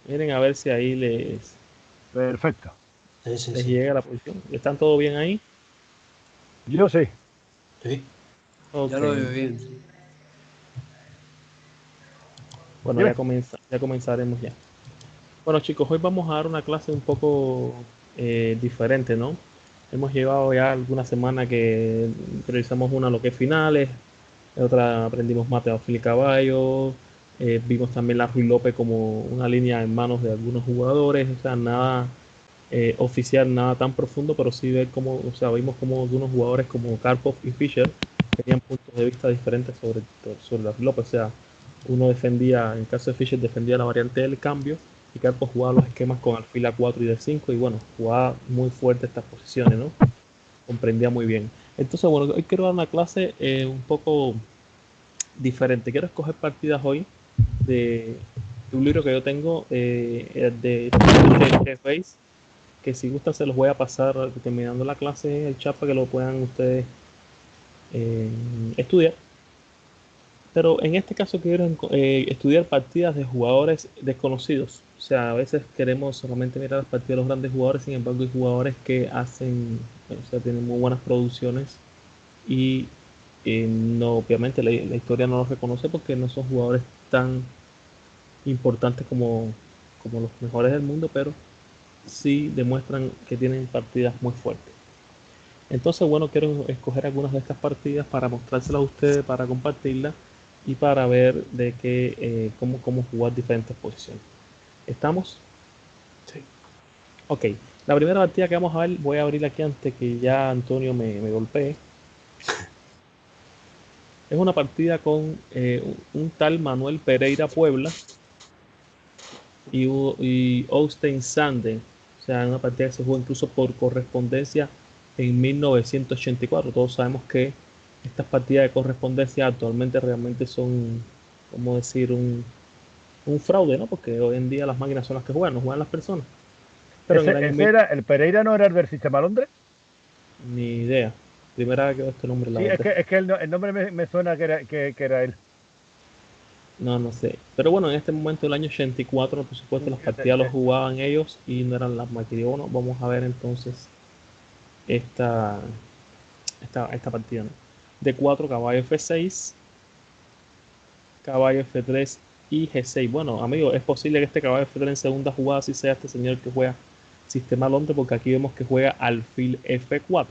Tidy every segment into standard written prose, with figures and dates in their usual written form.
Miren a ver si ahí Perfecto. Sí, sí, les sí. llega la posición. ¿Están todo bien ahí? Yo sí. Sí, ya Ok. lo veo bien. Bueno, Dime. ya comenzaremos ya. Bueno, chicos, hoy vamos a dar una clase un poco diferente, ¿no? Hemos llevado ya algunas semanas que realizamos una lo que es finales, otra aprendimos mate a fil y caballo, vimos también la Ruy López como una línea en manos de algunos jugadores, o sea, nada oficial, nada tan profundo, pero sí ver cómo, o sea, vimos como algunos jugadores como Karpov y Fischer tenían puntos de vista diferentes sobre la Ruy López, o sea, uno defendía, en el caso de Fischer, defendía la variante del cambio y Karpov jugaba los esquemas con alfil A4 y D5 y bueno, jugaba muy fuerte estas posiciones, ¿no? Comprendía muy bien. Entonces, bueno, hoy quiero dar una clase un poco diferente. Quiero escoger partidas hoy de un libro que yo tengo de Chess Base, que si gusta se los voy a pasar terminando la clase en el chat para que lo puedan ustedes estudiar. Pero en este caso quiero estudiar partidas de jugadores desconocidos. O sea, a veces queremos solamente mirar las partidas de los grandes jugadores, sin embargo hay jugadores que hacen, o sea, tienen muy buenas producciones y no, obviamente la historia no los reconoce porque no son jugadores tan importantes como los mejores del mundo, pero sí demuestran que tienen partidas muy fuertes. Entonces, bueno, quiero escoger algunas de estas partidas para mostrárselas a ustedes, para compartirlas y para ver de cómo jugar diferentes posiciones. ¿Estamos? Sí. Ok. La primera partida que vamos a ver, voy a abrir aquí antes que ya Antonio me golpee. Es una partida con un tal Manuel Pereira Puebla y Austin Sande. O sea, una partida que se jugó incluso por correspondencia en 1984. Todos sabemos que estas partidas de correspondencia actualmente realmente son, como decir, un fraude, ¿no? Porque hoy en día las máquinas son las que juegan, no juegan las personas. Pero en el año Ese 1000, era, el Pereira no era el del Sistema Londres. ni idea. Primera vez que veo este nombre, la Sí, verdad. es que el nombre me suena que era él. No, no sé. Pero bueno, en este momento, el año 84, por supuesto, las partidas los jugaban ellos y no eran las máquinas. Bueno, vamos a ver entonces esta, esta partida, ¿no? D4, caballo F6, caballo F3 y G6. Bueno, amigo, es posible que este caballo F3 en segunda jugada sí sea este señor que juega sistema Londres, porque aquí vemos que juega alfil F4.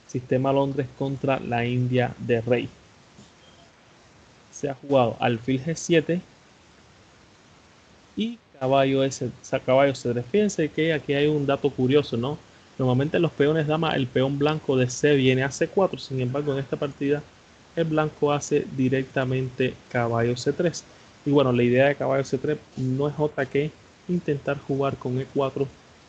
Sistema Londres contra la India de Rey. Se ha jugado alfil G7 y caballo S, o sea, caballo C3. Fíjense que aquí hay un dato curioso, ¿no? Normalmente los peones dama, el peón blanco de C viene a C4, sin embargo en esta partida el blanco hace directamente caballo C3. Y bueno, la idea de caballo C3 no es otra que intentar jugar con E4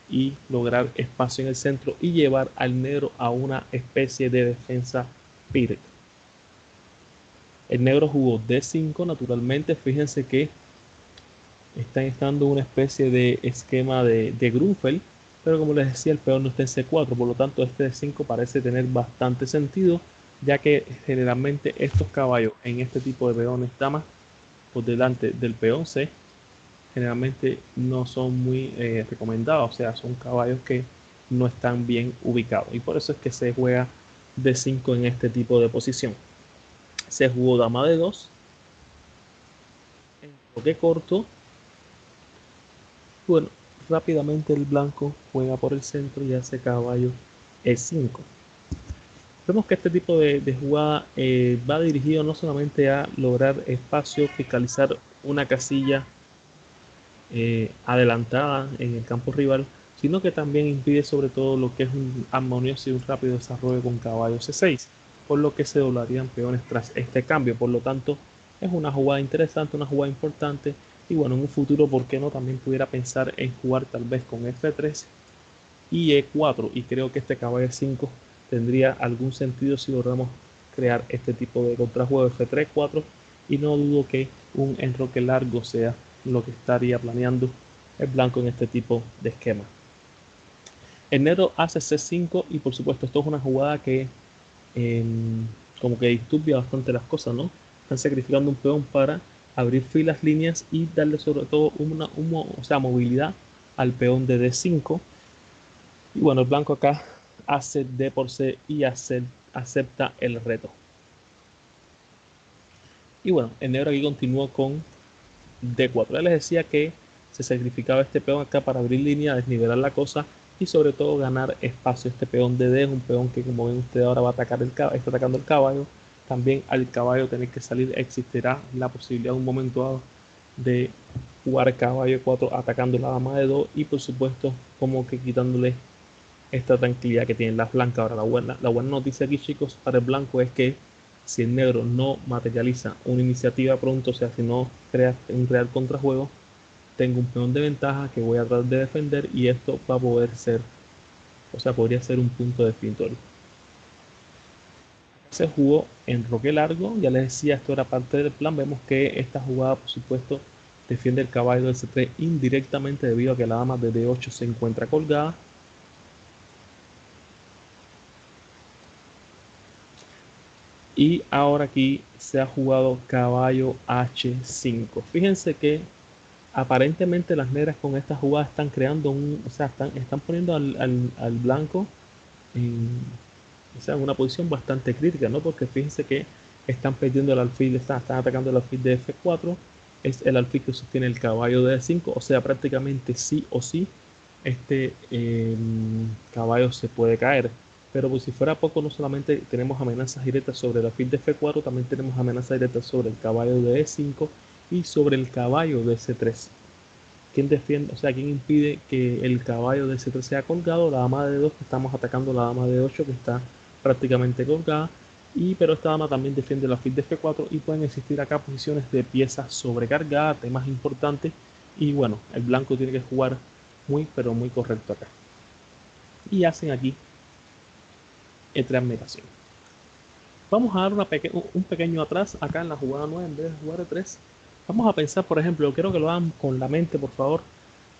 y lograr espacio en el centro y llevar al negro a una especie de defensa Pyrrhic. El negro jugó D5 naturalmente, fíjense que están estando una especie de esquema de Grunfeld, pero como les decía, el peón no está en C4, por lo tanto este D5 parece tener bastante sentido, ya que generalmente estos caballos en este tipo de peones damas por delante del peón C generalmente no son muy recomendados, o sea, son caballos que no están bien ubicados y por eso es que se juega D5 en este tipo de posición. Se jugó dama de 2 en bloque corto. Bueno, rápidamente el blanco juega por el centro y hace caballo E5. Vemos que este tipo de jugada va dirigido no solamente a lograr espacio, fiscalizar una casilla adelantada en el campo rival, sino que también impide sobre todo lo que es un armonioso y un rápido desarrollo con caballo C6, por lo que se doblarían peones tras este cambio. Por lo tanto, es una jugada interesante, una jugada importante. Y bueno, en un futuro, ¿por qué no? También pudiera pensar en jugar tal vez con F3 y E4. Y creo que este caballo E5 tendría algún sentido si logramos crear este tipo de contrajuego F3, 4. Y no dudo que un enroque largo sea lo que estaría planeando el blanco en este tipo de esquema. El negro hace C5 y por supuesto esto es una jugada que eh, como que disturbia bastante las cosas, ¿no? Están sacrificando un peón para abrir filas, líneas y darle sobre todo o sea, movilidad al peón de D5. Y bueno, el blanco acá hace D por C y acepta el reto. Y bueno, el negro aquí continuó con D4. Ya les decía que se sacrificaba este peón acá para abrir línea, desnivelar la cosa y sobre todo ganar espacio. Este peón de D es un peón que, como ven ustedes, ahora va a atacar está atacando el caballo. También al caballo tener que salir, existirá la posibilidad en un momento dado de jugar caballo 4 atacando la dama de 2 y por supuesto como que quitándole esta tranquilidad que tienen las blancas. Ahora la buena noticia aquí, chicos, para el blanco es que si el negro no materializa una iniciativa pronto, o sea, si no crea un real contrajuego, tengo un peón de ventaja que voy a tratar de defender y esto va a poder ser, o sea, podría ser un punto definitorio. Se jugó en roque largo, ya les decía, esto era parte del plan. Vemos que esta jugada, por supuesto, defiende el caballo del C3 indirectamente debido a que la dama de D8 se encuentra colgada. Y ahora aquí se ha jugado caballo H5. Fíjense que aparentemente las negras con esta jugada están creando o sea, están poniendo al blanco en, o sea, en una posición bastante crítica, ¿no? Porque fíjense que están perdiendo el alfil, están atacando el alfil de F4, es el alfil que sostiene el caballo de E5, o sea, prácticamente sí o sí este caballo se puede caer. Pero pues si fuera poco, no solamente tenemos amenazas directas sobre el alfil de F4, también tenemos amenazas directas sobre el caballo de E5 y sobre el caballo de C3. ¿Quién defiende? O sea, ¿quién impide que el caballo de C3 sea colgado? La dama de 2, que estamos atacando la dama de 8, que está prácticamente colgada. Pero esta dama también defiende el alfil de F4 y pueden existir acá posiciones de piezas sobrecargadas, temas importantes. Y bueno, el blanco tiene que jugar muy, pero muy correcto acá. Y hacen aquí entre admiración. Vamos a dar un pequeño atrás acá en la jugada 9 en vez de jugar de 3. Vamos a pensar, por ejemplo, quiero que lo hagan con la mente, por favor.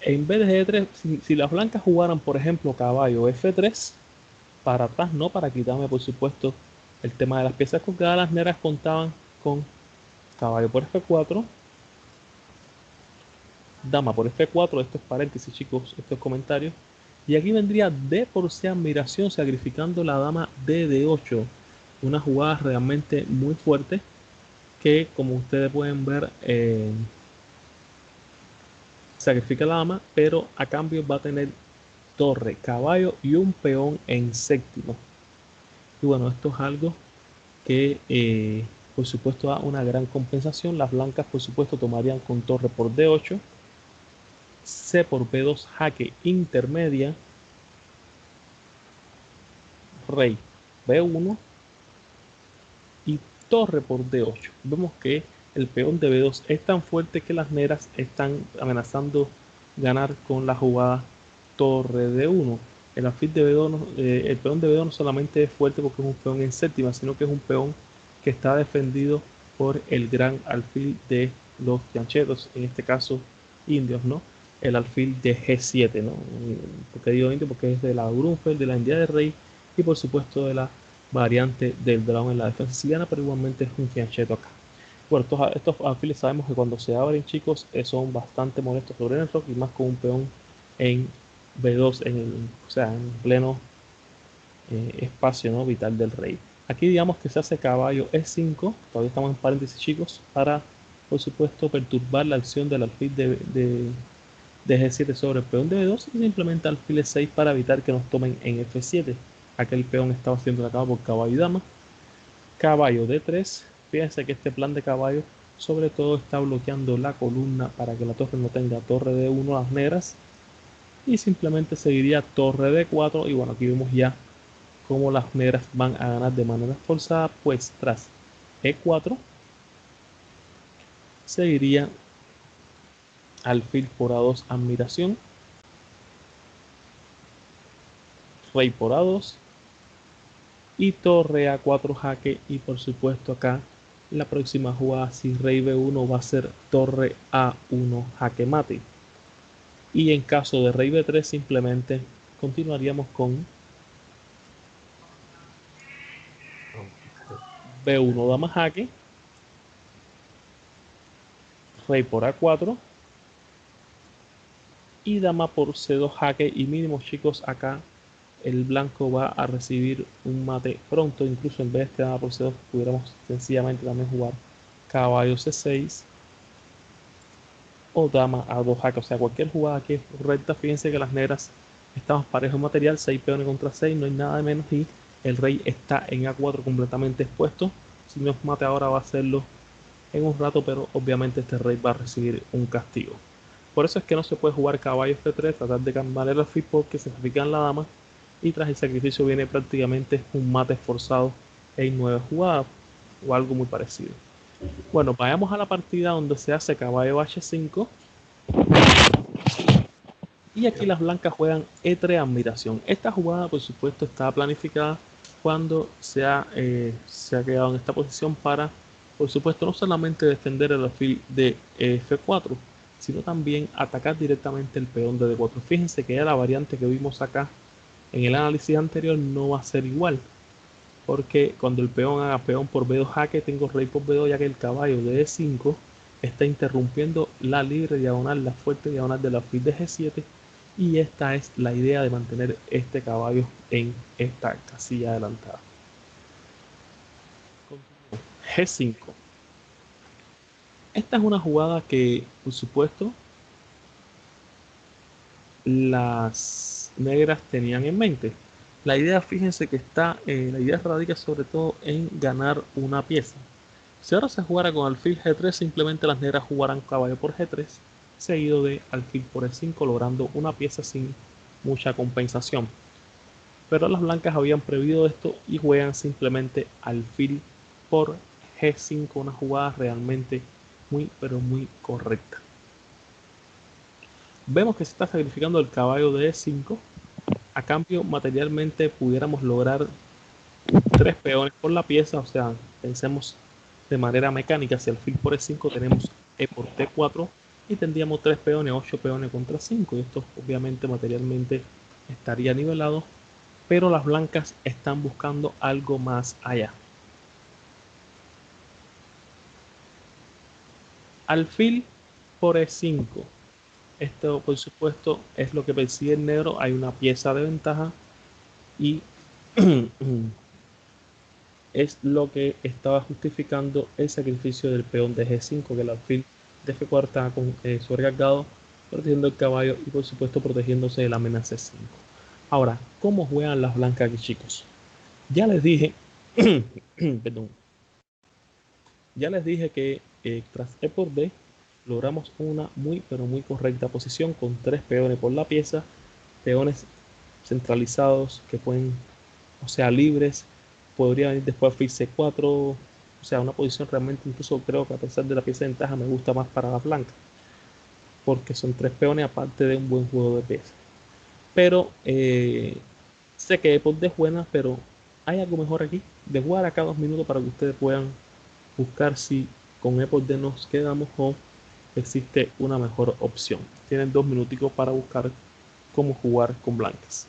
En vez de G3, si las blancas jugaran, por ejemplo, caballo F3, para atrás, no para quitarme, por supuesto, el tema de las piezas colgadas, las negras contaban con caballo por F4, dama por F4, estos paréntesis, chicos, estos comentarios, y aquí vendría D por C admiración, sacrificando la dama D de 8, una jugada realmente muy fuerte que, como ustedes pueden ver, sacrifica la dama, pero a cambio va a tener torre, caballo y un peón en séptimo. Y bueno, esto es algo que por supuesto da una gran compensación. Las blancas por supuesto tomarían con torre por D8, C por B2, jaque intermedia, rey B1 y torre por D8. Vemos que el peón de B2 es tan fuerte que las negras están amenazando ganar con la jugada torre D1. El alfil de B2, el peón de B2 no solamente es fuerte porque es un peón en séptima, sino que es un peón que está defendido por el gran alfil de los chancheros, en este caso indios, ¿no? El alfil de G7, ¿no? Porque digo indio porque es de la Grunfeld, de la India del Rey y por supuesto de la variante del dragón en la defensa siciliana, pero igualmente es un fiancheto acá. Bueno, estos alfiles sabemos que cuando se abren, chicos, son bastante molestos sobre el rock y más con un peón en B2, o sea, en pleno espacio, ¿no?, vital del rey. Aquí digamos que se hace caballo E5, todavía estamos en paréntesis, chicos, para, por supuesto, perturbar la acción del alfil de G7 sobre el peón de B2 y simplemente alfil E6 para evitar que nos tomen en F7. Aquel peón estaba siendo atacado por caballo y dama. Caballo D3. Fíjense que este plan de caballo sobre todo está bloqueando la columna para que la torre no tenga torre D1 a las negras. Y simplemente seguiría torre D4. Y bueno, aquí vemos ya cómo las negras van a ganar de manera forzada. Pues tras E4 seguiría alfil por A2 admiración. Rey por A2 y torre A4 jaque. Y por supuesto acá la próxima jugada, si rey B1, va a ser torre A1 jaque mate. Y en caso de rey B3 simplemente continuaríamos con B1 dama jaque rey por A4 y dama por C2 jaque, y mínimo, chicos, acá el blanco va a recibir un mate pronto. Incluso en vez de este dama por C2 pudiéramos sencillamente también jugar caballo C6 o dama A2 jaque. O sea, cualquier jugada que es correcta. Fíjense que las negras estamos parejos en material, 6 peones contra 6, no hay nada de menos, y el rey está en A4 completamente expuesto. Si no es mate ahora, va a hacerlo en un rato, pero obviamente este rey va a recibir un castigo. Por eso es que no se puede jugar caballo F3, tratar de cambiar el alfil, porque se sacrifican la dama y tras el sacrificio viene prácticamente un mate esforzado en 9 jugadas o algo muy parecido. Bueno, vayamos a la partida donde se hace caballo H5 y aquí las blancas juegan E3 admiración. Esta jugada, por supuesto, está planificada cuando se ha quedado en esta posición para, por supuesto, no solamente defender el alfil de F4, sino también atacar directamente el peón de D4. Fíjense que ya la variante que vimos acá en el análisis anterior no va a ser igual, porque cuando el peón haga peón por B2 jaque, tengo rey por B2, ya que el caballo de E5 está interrumpiendo la libre diagonal, la fuerte diagonal del alfil de G7, y esta es la idea de mantener este caballo en esta casilla adelantada. G5. Esta es una jugada que, por supuesto, las negras tenían en mente. La idea, fíjense que la idea radica sobre todo en ganar una pieza. Si ahora se jugara con alfil G3, simplemente las negras jugarán caballo por G3, seguido de alfil por E5, logrando una pieza sin mucha compensación. Pero las blancas habían previsto esto y juegan simplemente alfil por G5, una jugada realmente muy, pero muy correcta. Vemos que se está sacrificando el caballo de E5. A cambio, materialmente pudiéramos lograr 3 peones por la pieza. O sea, pensemos de manera mecánica, si alfil por E5 tenemos E por T4 y tendríamos 3 peones, 8 peones contra 5, y esto obviamente materialmente estaría nivelado, pero las blancas están buscando algo más allá. Alfil por E5. Esto, por supuesto, es lo que persigue el negro. Hay una pieza de ventaja y es lo que estaba justificando el sacrificio del peón de G5, que el alfil de F4 estaba sobrecargado, protegiendo el caballo y por supuesto protegiéndose de la amenaza C5. Ahora, ¿cómo juegan las blancas aquí, chicos? Ya les dije, perdón, ya les dije que tras E por D logramos una muy pero muy correcta posición con 3 peones por la pieza, peones centralizados que pueden, o sea, libres. Podría ir después alfil C4, o sea, una posición realmente, incluso creo que a pesar de la pieza de ventaja me gusta más para la blanca, porque son 3 peones aparte de un buen juego de piezas. Pero sé que E por D es buena, pero hay algo mejor aquí, de jugar a cada 2 minutos para que ustedes puedan buscar si con E por D nos quedamos o existe una mejor opción. Tienen 2 minuticos para buscar cómo jugar con blancas.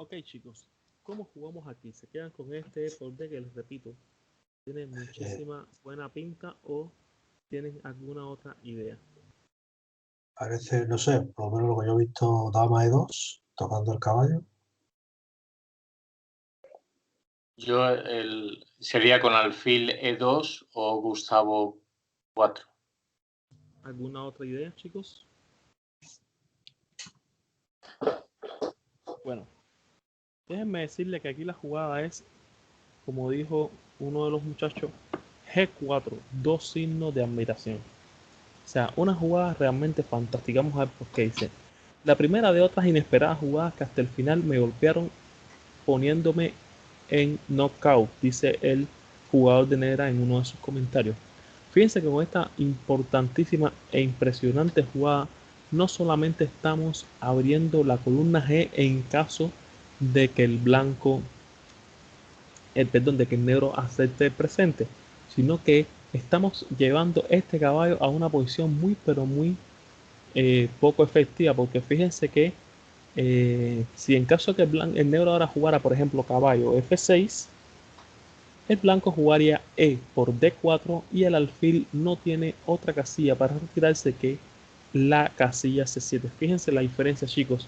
Ok, chicos, ¿cómo jugamos aquí? ¿Se quedan con este por D que les repito? ¿Tiene muchísima buena pinta o tienen alguna otra idea? Parece, no sé, por lo menos lo que yo he visto, dama E2, tocando el caballo. Sería con alfil E2 o Gustavo 4. ¿Alguna otra idea, chicos? Bueno, déjenme decirle que aquí la jugada es, como dijo uno de los muchachos, G4, dos signos de admiración. O sea, una jugada realmente fantástica. Vamos a ver por qué dice. La primera de otras inesperadas jugadas que hasta el final me golpearon poniéndome en knockout, dice el jugador de negra en uno de sus comentarios. Fíjense que con esta importantísima e impresionante jugada no solamente estamos abriendo la columna G en caso de que el blanco, de que el negro acepte el presente, sino que estamos llevando este caballo a una posición muy pero muy poco efectiva, porque fíjense que si en caso que el negro ahora jugara, por ejemplo, caballo F6, el blanco jugaría E por D4 y el alfil no tiene otra casilla para retirarse que la casilla C7. Fíjense la diferencia, chicos.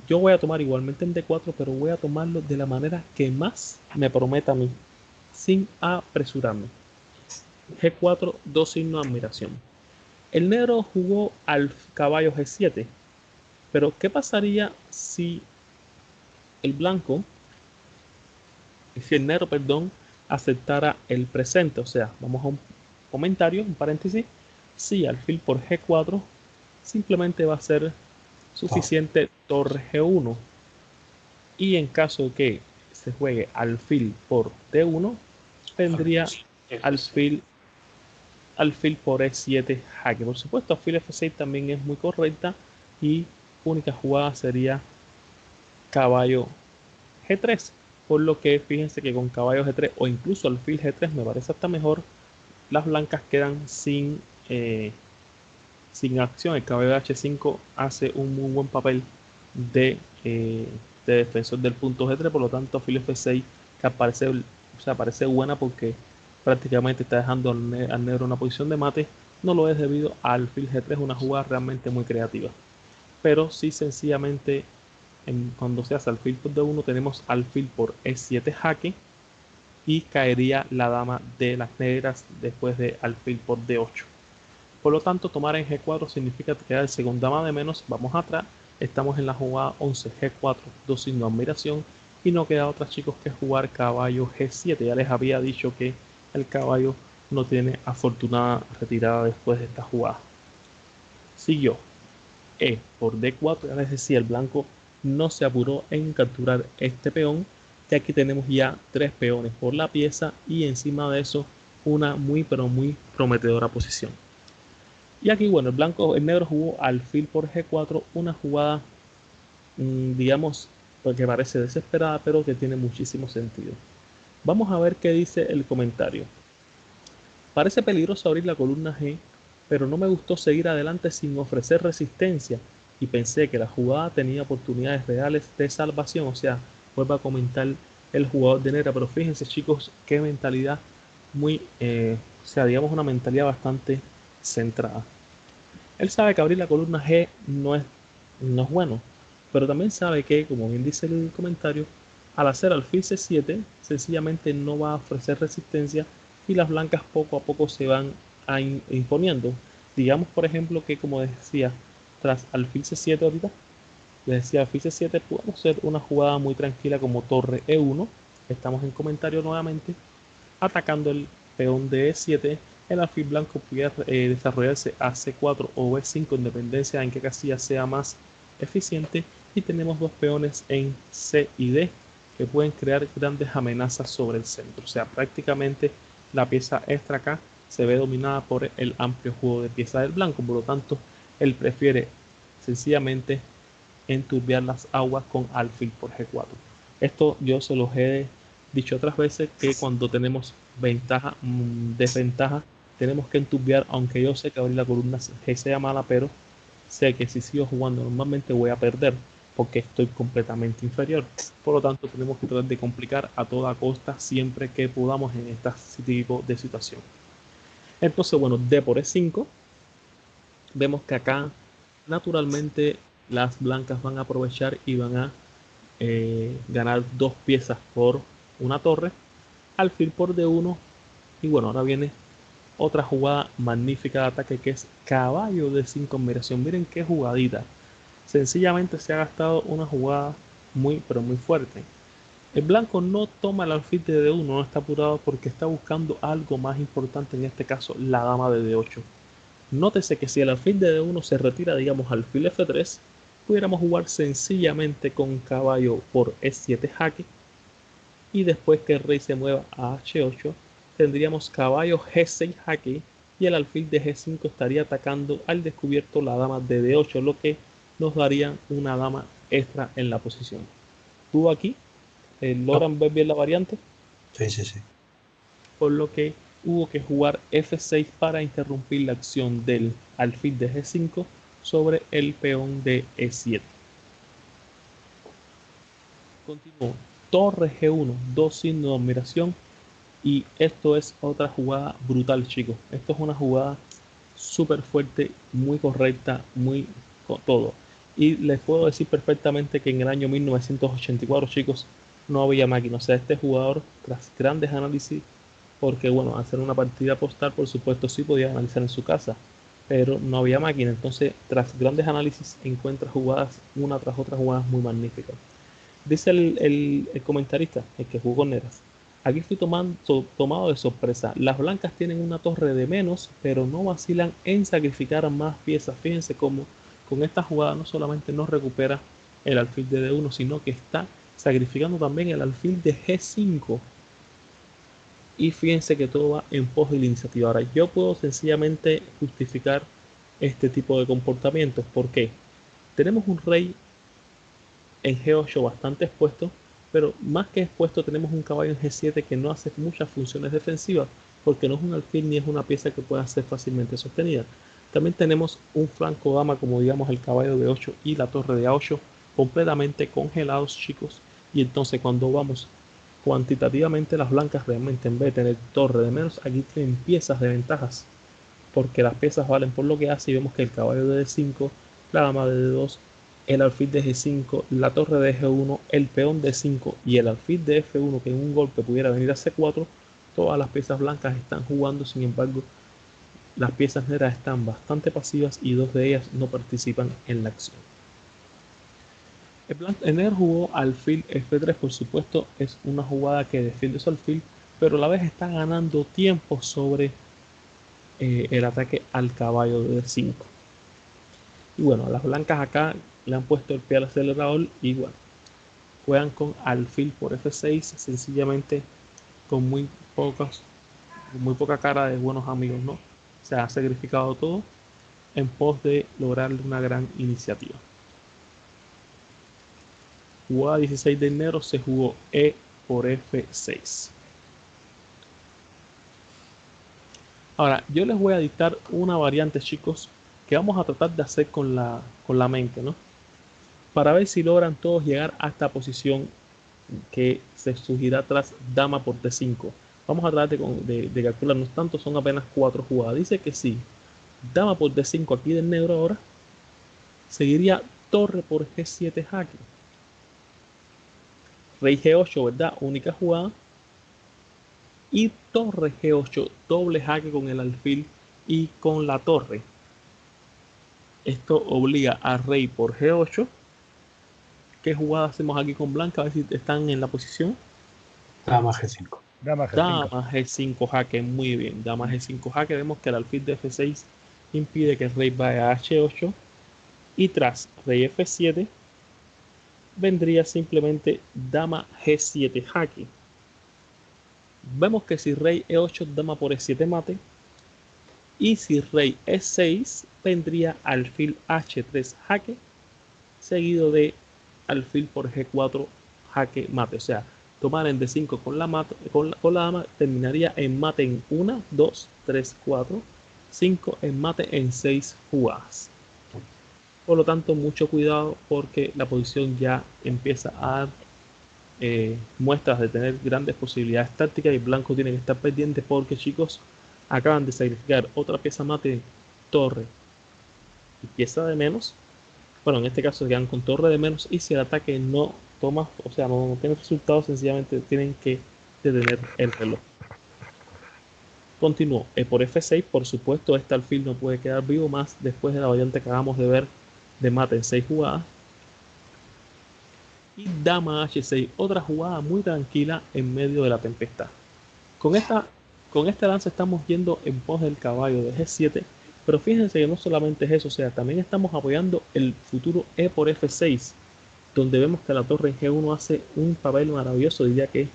Yo voy a tomar igualmente en D4, pero voy a tomarlo de la manera que más me prometa a mí, sin apresurarme. G4, dos signos de admiración. El negro jugó al caballo G7, pero ¿qué pasaría si el blanco, si el negro, perdón, aceptara el presente? O sea, vamos a un comentario, un paréntesis. Si alfil por G4 simplemente va a ser suficiente torre G1. Y en caso que se juegue alfil por D1, tendría alfil por E7 jaque. Por supuesto, alfil F6 también es muy correcta y única jugada sería caballo G3. Por lo que fíjense que con caballo G3 o incluso alfil G3 me parece hasta mejor. Las blancas quedan sin acción. El caballo H5 hace un muy buen papel de, eh, de defensor del punto G3. Por lo tanto, alfil F6 que parece buena porque prácticamente está dejando al negro en una posición de mate. No lo es debido al alfil G3, una jugada realmente muy creativa. Pero sí, sencillamente, cuando se hace alfil por D1, tenemos alfil por E7 jaque y caería la dama de las negras después de alfil por D8. Por lo tanto, tomar en G4 significa quedarse con dama de menos. Vamos atrás, estamos en la jugada 11 G4, dos signos de admiración, y no queda otra, chicos, que jugar caballo G7. Ya les había dicho que el caballo no tiene afortunada retirada después de esta jugada. Siguió E por D4, ya les decía, el blanco no se apuró en capturar este peón, y aquí tenemos ya tres peones por la pieza y encima de eso una muy pero muy prometedora posición. Y aquí, bueno, el negro jugó alfil por G4, una jugada, digamos, que parece desesperada, pero que tiene muchísimo sentido. Vamos a ver qué dice el comentario. Parece peligroso abrir la columna G, pero no me gustó seguir adelante sin ofrecer resistencia y pensé que la jugada tenía oportunidades reales de salvación. O sea, vuelvo a comentar el jugador de negra, pero fíjense, chicos, qué mentalidad digamos una mentalidad bastante centrada. Él sabe que abrir la columna G no es bueno, pero también sabe que, como bien dice el comentario, al hacer alfil C7, sencillamente no va a ofrecer resistencia y las blancas poco a poco se van imponiendo. Digamos, por ejemplo, que como decía, tras alfil C7 ahorita, les decía alfil C7, podemos hacer una jugada muy tranquila como torre E1. Estamos en comentario nuevamente, atacando el peón de E7. El alfil blanco puede desarrollarse a C4 o B5 en dependencia en qué casilla sea más eficiente, y tenemos dos peones en C y D que pueden crear grandes amenazas sobre el centro. O sea, prácticamente la pieza extra acá se ve dominada por el amplio juego de piezas del blanco. Por lo tanto, él prefiere sencillamente enturbiar las aguas con alfil por G4. Esto yo se los he dicho otras veces, que cuando tenemos desventaja, tenemos que enturbiar, aunque yo sé que abrir la columna G sea mala, pero sé que si sigo jugando normalmente voy a perder. porque estoy completamente inferior. Por lo tanto, tenemos que tratar de complicar a toda costa siempre que podamos en este tipo de situación. Entonces, bueno, D por E5. Vemos que acá, naturalmente, las blancas van a aprovechar y van a ganar 2 piezas por una torre. Alfil por D1. Y bueno, ahora viene otra jugada magnífica de ataque, que es caballo D5 en migración. Miren qué jugadita. Sencillamente se ha gastado una jugada muy, pero muy fuerte. El blanco no toma el alfil de D1, no está apurado porque está buscando algo más importante, en este caso la dama de D8. Nótese que si el alfil de D1 se retira, digamos, alfil F3, pudiéramos jugar sencillamente con caballo por E7 jaque, y después que el rey se mueva a H8, tendríamos caballo G6 jaque, y el alfil de G5 estaría atacando al descubierto la dama de D8, lo que nos daría una dama extra en la posición. ¿Tú aquí logran ver bien la variante? Sí, sí, sí. Por lo que hubo que jugar F6 para interrumpir la acción del alfil de G5 sobre el peón de E7. Continuó torre G1, 2 signos de admiración, y esto es otra jugada brutal, chicos. Esto es una jugada súper fuerte, muy correcta, muy todo. Y les puedo decir perfectamente que en el año 1984, chicos, no había máquina. O sea, este jugador, tras grandes análisis, porque bueno, hacer una partida postal, por supuesto, sí podía analizar en su casa, pero no había máquina. Entonces, tras grandes análisis, encuentra jugadas, una tras otra, jugadas muy magníficas. Dice el comentarista, el que jugó con Neras: aquí fui tomado de sorpresa. Las blancas tienen una torre de menos, pero no vacilan en sacrificar más piezas. Fíjense cómo con esta jugada no solamente no recupera el alfil de D1, sino que está sacrificando también el alfil de G5. Y fíjense que todo va en pos de la iniciativa. Ahora, yo puedo sencillamente justificar este tipo de comportamientos. ¿Por qué? Tenemos un rey en G8 bastante expuesto, pero más que expuesto tenemos un caballo en G7 que no hace muchas funciones defensivas, porque no es un alfil ni es una pieza que pueda ser fácilmente sostenida. También tenemos un flanco dama, como digamos el caballo de 8 y la torre de A8, completamente congelados, chicos. Y entonces cuando vamos cuantitativamente, las blancas realmente, en vez de tener torre de menos, aquí tienen piezas de ventajas, porque las piezas valen por lo que hace. Y vemos que el caballo de D5, la dama de D2, el alfil de G5, la torre de G1, el peón de 5 y el alfil de F1, que en un golpe pudiera venir a C4, todas las piezas blancas están jugando. Sin embargo, las piezas negras están bastante pasivas y 2 de ellas no participan en la acción. El negro jugó alfil F3, por supuesto, es una jugada que defiende su alfil, pero a la vez está ganando tiempo sobre el ataque al caballo de D5. Y bueno, las blancas acá le han puesto el pie al acelerador y bueno, juegan con alfil por F6, sencillamente con muy poca cara de buenos amigos, ¿no? Se ha sacrificado todo en pos de lograr una gran iniciativa. Jugada 16 de enero, se jugó E por F6. Ahora, yo les voy a dictar una variante, chicos, que vamos a tratar de hacer con la mente, ¿no? Para ver si logran todos llegar a esta posición que se surgirá tras dama por D5. Vamos a tratar de calcularnos tanto, son apenas 4 jugadas. Dice que sí, dama por D5 aquí del negro ahora, seguiría torre por G7 jaque, rey G8, ¿verdad? Única jugada. Y torre G8, doble jaque con el alfil y con la torre. Esto obliga a rey por G8. ¿Qué jugada hacemos aquí con blanca? A ver si están en la posición. Dama G5. Dama G5. Dama G5 jaque, muy bien. Dama G5 jaque, vemos que el alfil de F6 impide que el rey vaya a H8. Y tras rey F7 vendría simplemente dama G7 jaque. Vemos que si rey E8, dama por E7 mate. Y si rey E6, vendría alfil H3 jaque, seguido de alfil por G4 jaque mate. O sea, tomar en D5 con la dama terminaría en mate en 1, 2, 3, 4, 5, en mate en 6 jugadas. Por lo tanto, mucho cuidado porque la posición ya empieza a dar muestras de tener grandes posibilidades tácticas y blanco tiene que estar pendiente porque, chicos, acaban de sacrificar otra pieza mate, torre y pieza de menos. Bueno, en este caso se quedan con torre de menos y si el ataque no toma, o sea, no tiene resultados, sencillamente tienen que detener el reloj. Continúo. Por F6, por supuesto, este alfil no puede quedar vivo más después de la variante que acabamos de ver de mate en 6 jugadas. Y dama H6, otra jugada muy tranquila en medio de la tempestad. Con este lance estamos yendo en pos del caballo de G7, pero fíjense que no solamente es eso, o sea, también estamos apoyando el futuro E por F6, donde vemos que la torre en G1 hace un papel maravilloso, diría que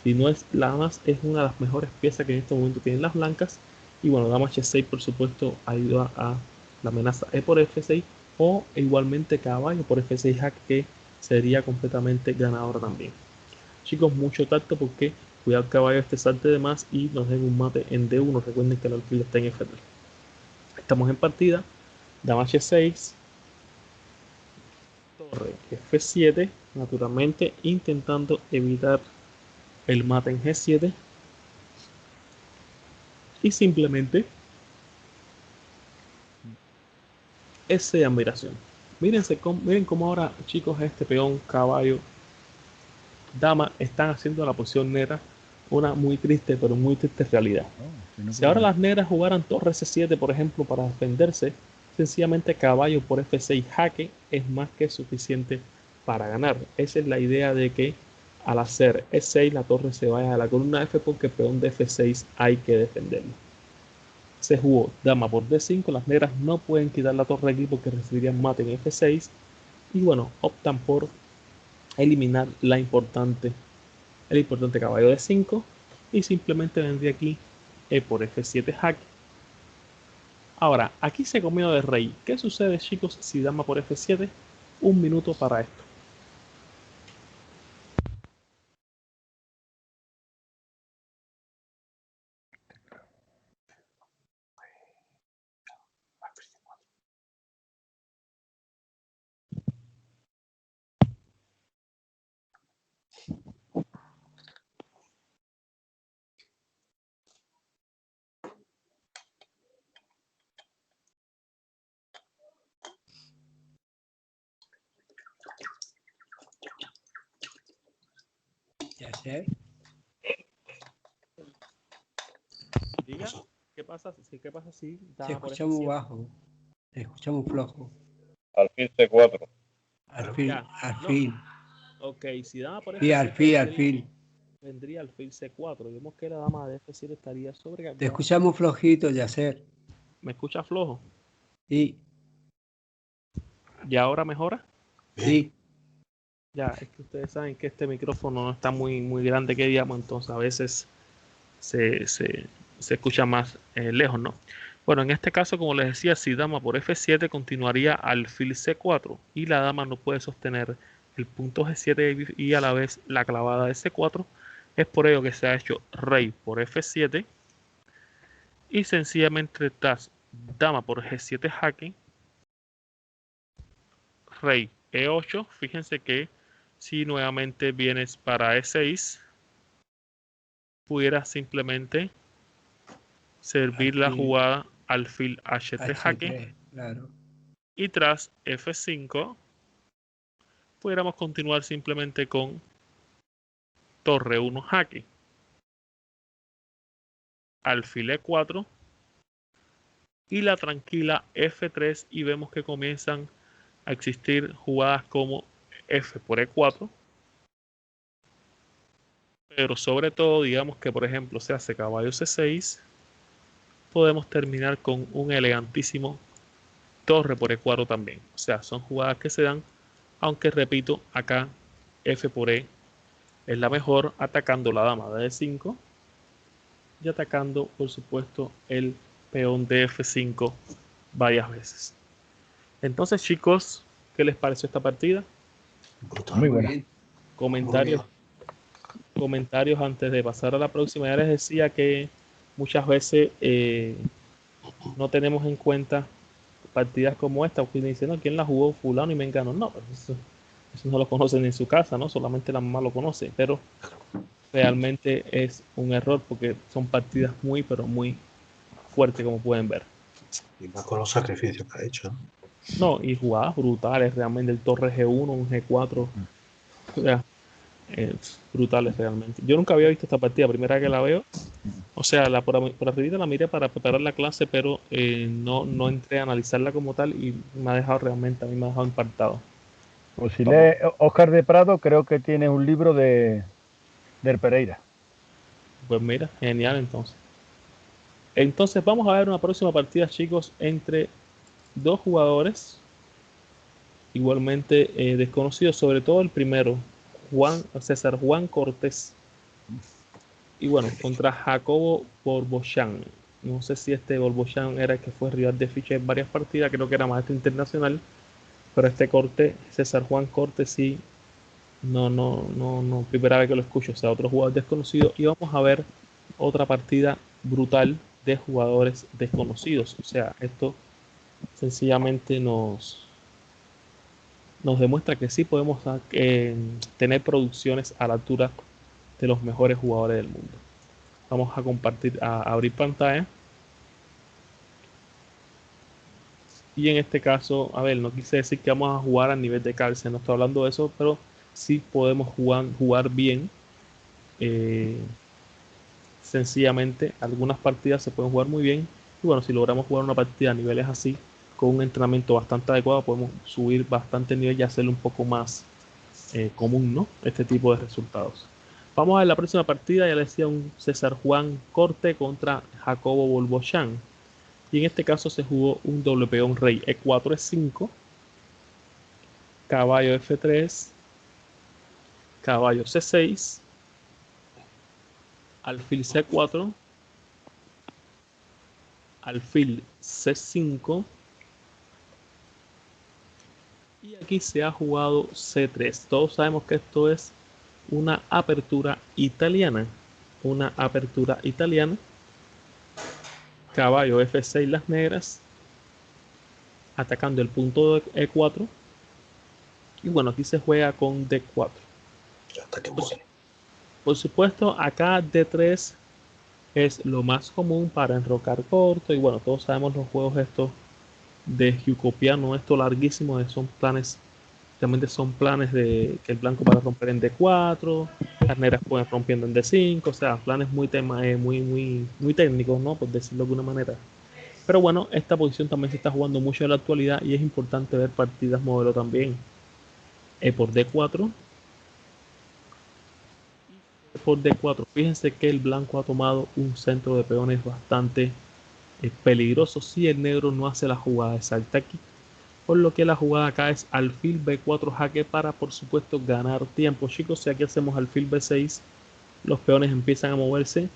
si no es la más, es una de las mejores piezas que en este momento tienen las blancas. Y bueno, dama H6 por supuesto ayuda a la amenaza E por F6 o igualmente caballo por F6 jaque, que sería completamente ganador también. Chicos, mucho tacto porque cuidado caballo este salte de más y nos den un mate en D1. Recuerden que el alfil está en F3. Estamos en partida. Dama H6. Torre F7. Naturalmente intentando evitar el mate en G7. Y simplemente S de admiración. Miren cómo ahora, chicos, este peón, caballo, dama están haciendo la posición negra una muy triste, pero muy triste realidad. Si ahora las negras jugaran torre C7, por ejemplo, para defenderse, sencillamente caballo por F6 jaque es más que suficiente para ganar. Esa es la idea de que al hacer E6 la torre se vaya a la columna F porque el peón de F6 hay que defenderlo. Se jugó dama por D5, las negras no pueden quitar la torre aquí porque recibirían mate en F6 y bueno, optan por eliminar el importante caballo de 5 y simplemente vendría aquí E por F7 jaque. Ahora, aquí se comió de rey. ¿Qué sucede, chicos, si dama por F7? Un minuto para esto. Ya sé. Diga, ¿qué pasa si Se dama por escucha muy F7? bajo. Se escucha muy flojo. Alfil C4. Al fin, Ya, al no. fin. Ok, si dama por Sí, al F7 fin, al fin. vendría alfil C4. Vemos que la dama de F7 estaría Te sobrecargada. escuchamos flojito, Yacer. ¿Me escucha flojo? Sí, ¿Y ahora mejora? sí. Ya, es que ustedes saben que este micrófono no está muy grande que digamos, entonces a veces se escucha más lejos, ¿no? Bueno, en este caso, como les decía, si dama por F7 continuaría alfil C4 y la dama no puede sostener el punto G7 y a la vez la clavada de C4. Es por ello que se ha hecho rey por F7 y sencillamente tras dama por G7 jaque, rey E8. Fíjense que si nuevamente vienes para E6, pudiera simplemente servir la Alfil jugada alfil H3 jaque H3, claro. y tras F5 pudiéramos continuar simplemente con torre 1 jaque, alfil E4 y la tranquila F3 y vemos que comienzan a existir jugadas como F por E4, pero sobre todo digamos que por ejemplo se hace caballo C6, podemos terminar con un elegantísimo torre por E4 también. O sea, son jugadas que se dan, aunque repito, acá F por E es la mejor, atacando la dama de D5 y atacando, por supuesto, el peón de F5 varias veces. Entonces, chicos, ¿qué les pareció esta partida? Brutal. Muy Muy buena. bien. Comentarios antes de pasar a la próxima. Ya les decía que muchas veces no tenemos en cuenta partidas como esta, porque dicen, no, ¿quién la jugó? Fulano y Mengano. No, pues eso no lo conocen ni en su casa, ¿no? Solamente la mamá lo conoce, pero realmente es un error porque son partidas muy, pero muy fuertes, como pueden ver. Y más con los sacrificios que ha hecho, ¿no? No, y jugadas brutales realmente, el Torre G1, un G4, o sea, brutales realmente. Yo nunca había visto esta partida, primera que la veo. O sea, por arriba la miré para preparar la clase, pero no entré a analizarla como tal y me ha dejado realmente, a mí me ha dejado impactado. Pues si Vamos. lee Óscar de Prado, creo que tiene un libro del Pereira. Pues mira, genial entonces. Entonces vamos a ver una próxima partida, chicos, entre dos jugadores igualmente desconocidos, sobre todo el primero, César Juan Cortés. Y bueno, contra Jacobo Borbochan. No sé si este Borbochan era el que fue rival de Fischer en varias partidas, creo que era maestro internacional, pero este corte, César Juan Cortés, sí, no, primera vez que lo escucho, o sea, otro jugador desconocido. Y vamos a ver otra partida brutal de jugadores desconocidos. O sea, esto sencillamente nos demuestra que sí podemos tener producciones a la altura de los mejores jugadores del mundo. Vamos a compartir, a abrir pantalla. Y en este caso, a ver, no quise decir que vamos a jugar a nivel de cárcel, no estoy hablando de eso, pero sí podemos jugar bien. Sencillamente, algunas partidas se pueden jugar muy bien. Y bueno, si logramos jugar una partida a niveles así, con un entrenamiento bastante adecuado, podemos subir bastante el nivel y hacerlo un poco más común, ¿no? Este tipo de resultados. Vamos a ver la próxima partida, ya le decía, un César Juan Corte contra Jacobo Borbochan. Y en este caso se jugó un doble peón rey E4 E5, caballo F3, caballo C6, alfil C4, alfil C5 y aquí se ha jugado C3. Todos sabemos que esto es una apertura italiana. Una apertura italiana. Caballo F6 las negras, atacando el punto de E4. Y bueno, aquí se juega con D4. Hasta que muere. Por supuesto, acá D3 es lo más común para enrocar corto. Y bueno, todos sabemos los juegos estos de Hugopiano, esto larguísimo, son planes, realmente son planes de que el blanco para romper en D4, las negras pueden rompiendo en D5, o sea, planes muy técnicos, ¿no? Por decirlo de alguna manera. Pero bueno, esta posición también se está jugando mucho en la actualidad y es importante ver partidas modelo también. Por D4. Por D4. Fíjense que el blanco ha tomado un centro de peones bastante peligroso si el negro no hace la jugada exacta aquí. Por lo que la jugada acá es alfil B4 jaque para, por supuesto, ganar tiempo. Chicos, si aquí hacemos alfil B6, los peones empiezan a moverse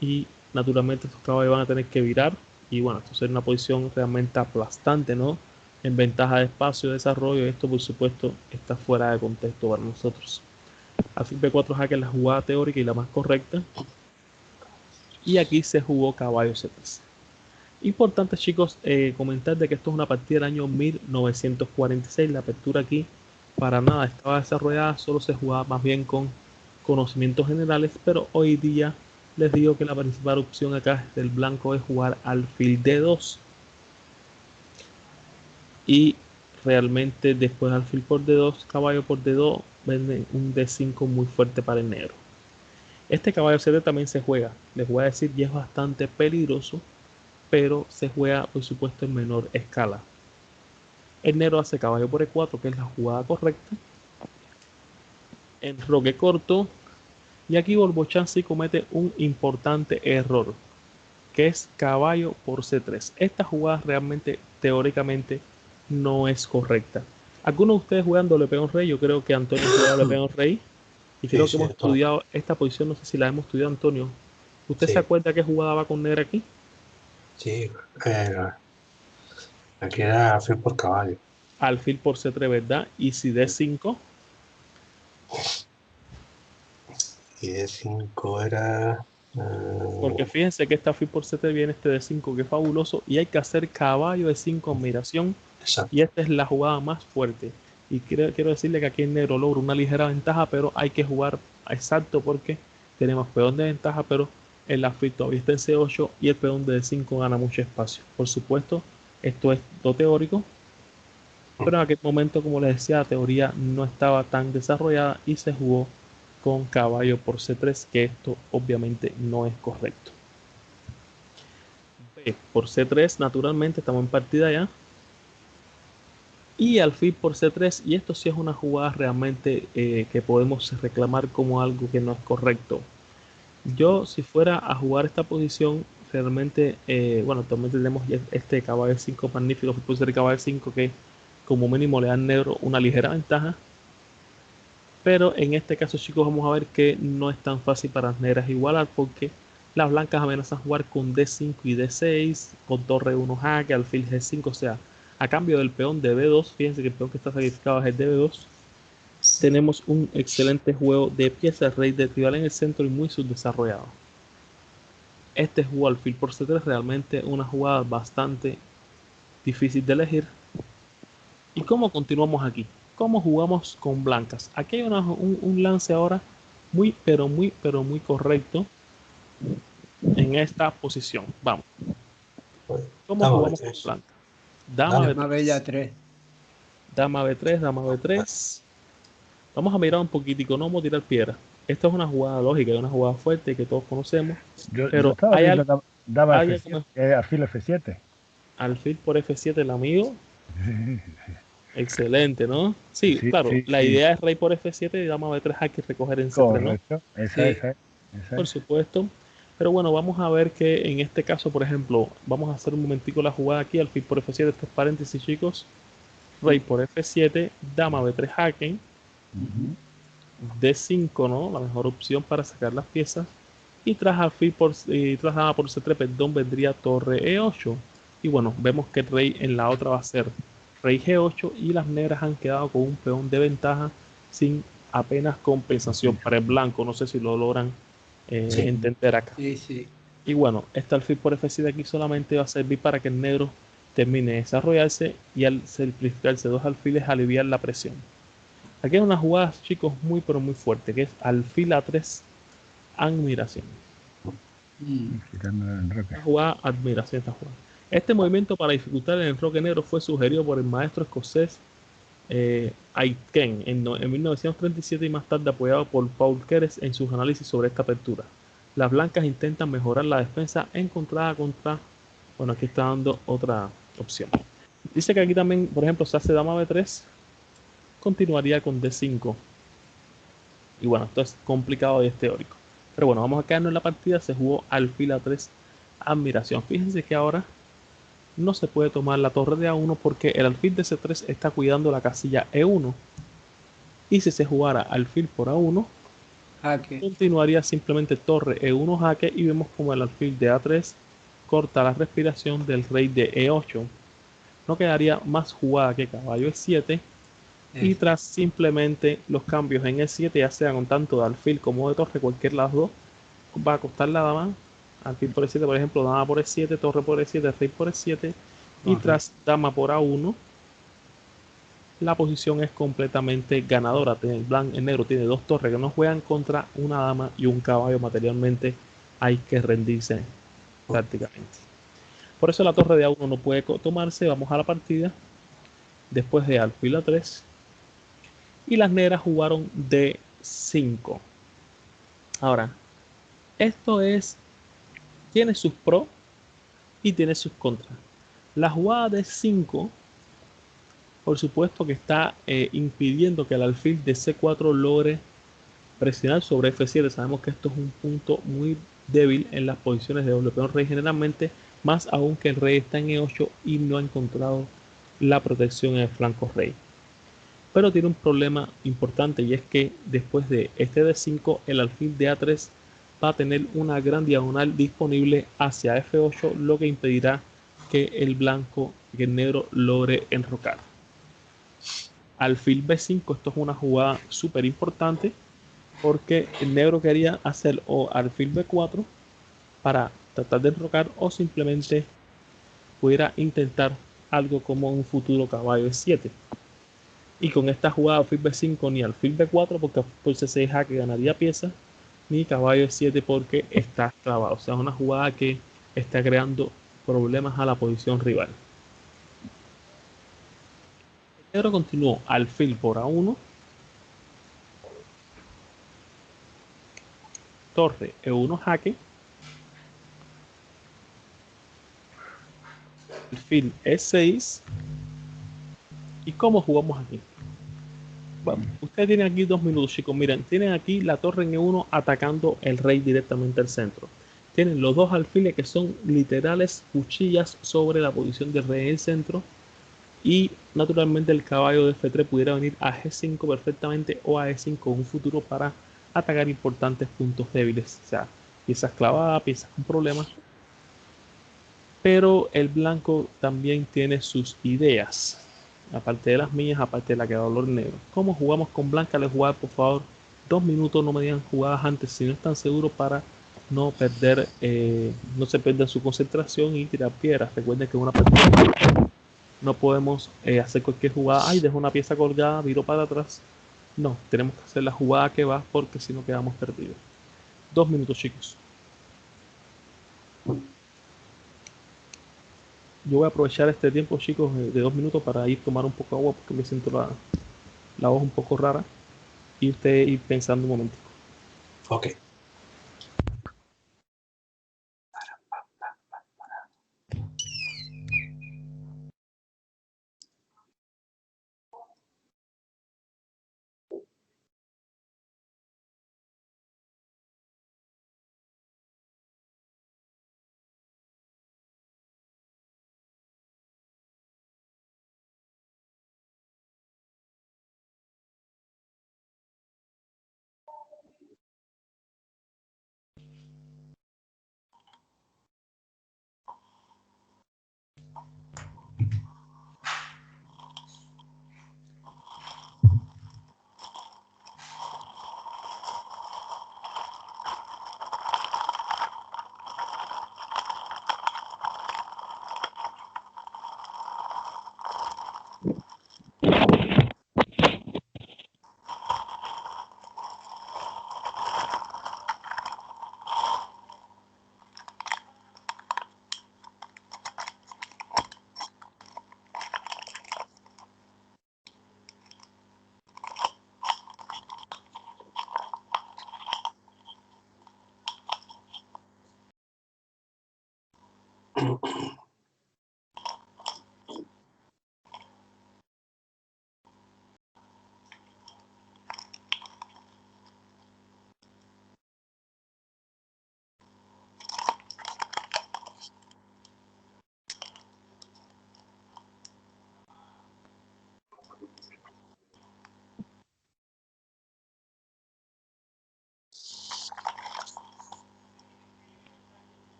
y naturalmente estos caballos van a tener que virar. Y bueno, esto sería una posición realmente aplastante, ¿no? En ventaja de espacio, de desarrollo. Esto, por supuesto, está fuera de contexto para nosotros. Alfil B4 jaque es la jugada teórica y la más correcta. Y aquí se jugó caballo C3. Importante, chicos, comentar de que esto es una partida del año 1946. La apertura aquí para nada estaba desarrollada, solo se jugaba más bien con conocimientos generales, pero hoy día les digo que la principal opción acá del blanco es jugar alfil D2 y realmente después alfil por D2, caballo por D2, venden un D5 muy fuerte para el negro. Este caballo C3 también se juega, les voy a decir, y es bastante peligroso, pero se juega, por supuesto, en menor escala. El negro hace caballo por E4, que es la jugada correcta. Enroque corto. Y aquí Borbochan sí comete un importante error, que es caballo por C3. Esta jugada realmente, teóricamente, no es correcta. Algunos de ustedes juegan doble peón rey. Yo creo que Antonio juega doble peón rey. Y creo que hemos estudiado esta posición. No sé si la hemos estudiado, Antonio. ¿Usted se acuerda qué jugada va con negra aquí? Sí, aquí era alfil por caballo. Alfil por C3, ¿verdad? Y si D5. Y D5 era... Porque fíjense que este alfil por C3 viene este de 5 que es fabuloso y hay que hacer caballo de 5 admiración Exacto. y esta es la jugada más fuerte. Y quiero decirle que aquí en negro logra una ligera ventaja, pero hay que jugar exacto porque tenemos peón de ventaja, pero el alfil todavía está en C8 y el peón de D5 gana mucho espacio. Por supuesto, esto es todo teórico, pero en aquel momento, como les decía, la teoría no estaba tan desarrollada y se jugó con caballo por C3, que esto obviamente no es correcto. B por C3, naturalmente estamos en partida ya. Y alfil por C3, y esto sí es una jugada realmente que podemos reclamar como algo que no es correcto. Yo, si fuera a jugar esta posición, realmente, bueno, también tenemos este caballo 5 magnífico, puede ser caballo 5 que como mínimo le da al negro una ligera ventaja. Pero en este caso, chicos, vamos a ver que no es tan fácil para las negras igualar porque las blancas amenazan jugar con D5 y D6, con torre 1 jaque, alfil G5, o sea, a cambio del peón de B2, fíjense que el peón que está sacrificado es el de B2, tenemos un excelente juego de piezas, rey de tribal en el centro y muy subdesarrollado. Este juego alfil por C3 realmente una jugada bastante difícil de elegir. ¿Y cómo continuamos aquí? ¿Cómo jugamos con blancas? Aquí hay un lance ahora muy correcto en esta posición. Vamos. ¿Cómo Dama jugamos B3. con blancas? Dama Dama B3. bella 3. Dama B3, dama B3. Vamos a mirar un poquitico, no vamos a tirar piedra. Esta es una jugada lógica, es una jugada fuerte que todos conocemos. Yo Pero estaba hay viendo dama hay F7, alfil F7. alfil por F7 el amigo. Excelente, ¿no? Sí, Sí, claro, sí, la sí. idea es rey por F7 y dama B3 hay que recoger en C3, ¿no? Correcto. Sí. Esa Por es. supuesto. Pero bueno, vamos a ver que en este caso, por ejemplo, vamos a hacer un momentico la jugada aquí, alfil por F7, estos paréntesis, chicos. Rey por F7, dama B3 jaque, D5, ¿no? La mejor opción para sacar las piezas. Y tras dama por C3, perdón, vendría torre E8. Y bueno, vemos que el rey en la otra va a ser rey G8 y las negras han quedado con un peón de ventaja sin apenas compensación para el blanco. No sé si lo logran Sí. entender acá. Sí, sí. Y bueno, este alfil por F7 aquí solamente va a servir para que el negro termine de desarrollarse y al simplificarse dos alfiles aliviar la presión. Aquí hay una jugada, chicos, muy muy fuerte, que es alfil A3 admiración. Quitando el enroque. Esta jugada, admiración, esta jugada. Este movimiento para dificultar el enroque negro fue sugerido por el maestro escocés Aitken en 1937 y más tarde apoyado por Paul Keres en sus análisis sobre esta apertura. Las blancas intentan mejorar la defensa encontrada contra... Bueno, aquí está dando otra opción. Dice que aquí también, por ejemplo, se hace dama B3, continuaría con D5. Y bueno, esto es complicado y es teórico. Pero bueno, vamos a quedarnos en la partida. Se jugó alfil A3 admiración. Fíjense que ahora no se puede tomar la torre de A1 porque el alfil de C3 está cuidando la casilla E1. Y si se jugara alfil por A1, Jaque. continuaría simplemente torre E1 jaque y vemos como el alfil de A3 corta la respiración del rey de E8. No quedaría más jugada que caballo E7 y tras simplemente los cambios en E7, ya sean un tanto de alfil como de torre, cualquier de las dos, va a costar la dama. Alfil por E7, por ejemplo, dama por E7, torre por E7, rey por E7 y tras dama por A1 la posición es completamente ganadora. El negro tiene dos torres que no juegan contra una dama y un caballo. Materialmente hay que rendirse prácticamente. Por eso la torre de A1 no puede tomarse. Vamos a la partida después de alfil A3 y las negras jugaron D5. Ahora, esto tiene sus pros y tiene sus contras. La jugada de 5, por supuesto que está impidiendo que el alfil de C4 logre presionar sobre F7. Sabemos que esto es un punto muy débil en las posiciones de doble peón rey generalmente, más aún que el rey está en E8 y no ha encontrado la protección en el flanco rey. Pero tiene un problema importante y es que después de este D5 el alfil de A3 va a tener una gran diagonal disponible hacia F8, lo que impedirá que el negro logre enrocar. Alfil B5, esto es una jugada súper importante porque el negro quería hacer o alfil B4 para tratar de enrocar o simplemente pudiera intentar algo como un futuro caballo E7. Y con esta jugada alfil B5 ni alfil B4 porque por C6 jaque ganaría pieza, ni caballo E7 porque está clavado. O sea, es una jugada que está creando problemas a la posición rival. El negro continuó alfil por A1, torre E1 jaque, alfil E6. ¿Y cómo jugamos aquí? Bueno, ustedes tienen aquí 2 minutos, chicos. Miren, tienen aquí la torre en E1 atacando el rey directamente al centro. Tienen los dos alfiles que son literales cuchillas sobre la posición del rey en el centro. Y naturalmente el caballo de F3 pudiera venir a G5 perfectamente o a E5 en un futuro para atacar importantes puntos débiles. O sea, piezas clavadas, piezas con problemas. Pero el blanco también tiene sus ideas. Aparte de las mías, aparte de la que da Olor Negro. ¿Cómo jugamos con blanca? Les jugar, por favor, 2 minutos, no me digan jugadas antes si no están seguros para no perder, no se pierdan su concentración y tirar piedras. Recuerden que es una partida. No podemos hacer cualquier jugada. Ay, dejo una pieza colgada, viro para atrás. No, tenemos que hacer la jugada que va porque si no quedamos perdidos. 2 minutos, chicos. Yo voy a aprovechar este tiempo, chicos, de 2 minutos para ir a tomar un poco de agua porque me siento la voz un poco rara. Y usted ir pensando un momento. Ok.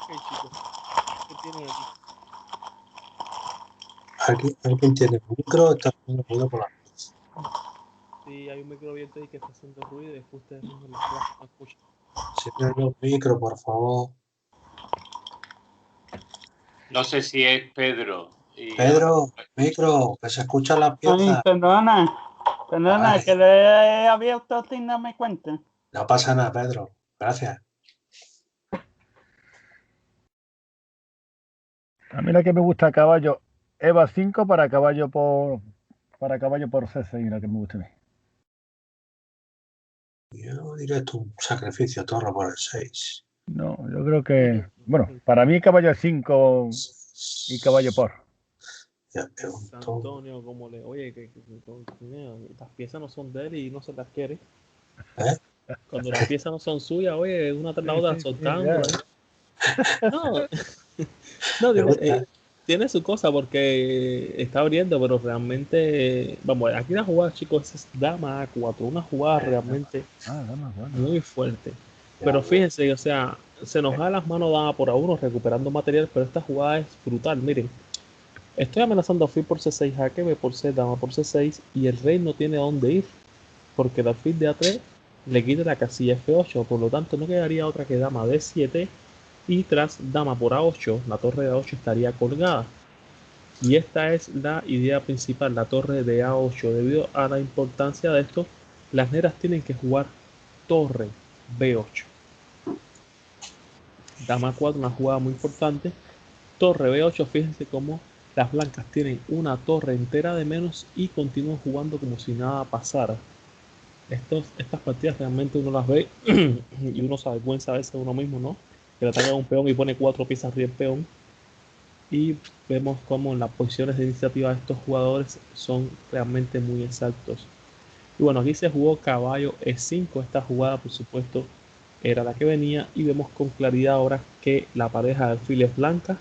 Ok, chicos. ¿Qué tienen aquí? Aquí, ¿alguien tiene micro? Está haciendo ruido por la luz. Sí, hay un micro abierto ahí que está haciendo ruido y después ustedes mismos lo escuchan. Si no hay un micro, por favor. No sé si es Pedro. Y Pedro, micro, que se escuchan las Ay, piezas. perdona, Ay, que le he abierto sin darme cuenta. no pasa nada, Pedro. Gracias. A mí la que me gusta caballo Eva 5 para caballo por C6, la que me gusta a mí. Yo diré esto un sacrificio, torre por el 6. No, yo creo que, bueno, para mí caballo 5 y caballo por. Ya pregunto. Antonio, como le, oye, que las piezas no son de él y no se las quiere. ¿Eh? Cuando las piezas no son suyas, oye, una tras la Sí, otra sí, sí, soltándola. ya. No, no, Me tiene, gusta. tiene su cosa porque está abriendo, pero realmente, vamos, aquí la jugada, chicos, es dama A4, una jugada realmente Dama, bueno. muy fuerte. Pero fíjense, o sea, se nos da las manos dama por A1 recuperando material, pero esta jugada es brutal. Miren, estoy amenazando a alfil por C6 jaque, B por C, dama por C6 y el rey no tiene a dónde ir porque el alfil de A3 le quita la casilla F8, por lo tanto no quedaría otra que dama D7 y tras dama por A8, la torre de A8 estaría colgada. Y esta es la idea principal, la torre de A8. Debido a la importancia de esto, las negras tienen que jugar torre B8. Dama 4, una jugada muy importante. Torre B8, fíjense cómo las blancas tienen una torre entera de menos y continúan jugando como si nada pasara. Estas partidas realmente uno las ve y uno se avergüenza a veces de uno mismo, ¿no? Que le ataca a un peón y pone 4 piezas arriba del peón. Y vemos como las posiciones de iniciativa de estos jugadores son realmente muy exactos. Y bueno, aquí se jugó caballo E5. Esta jugada, por supuesto, era la que venía. Y vemos con claridad ahora que la pareja de alfiles blancas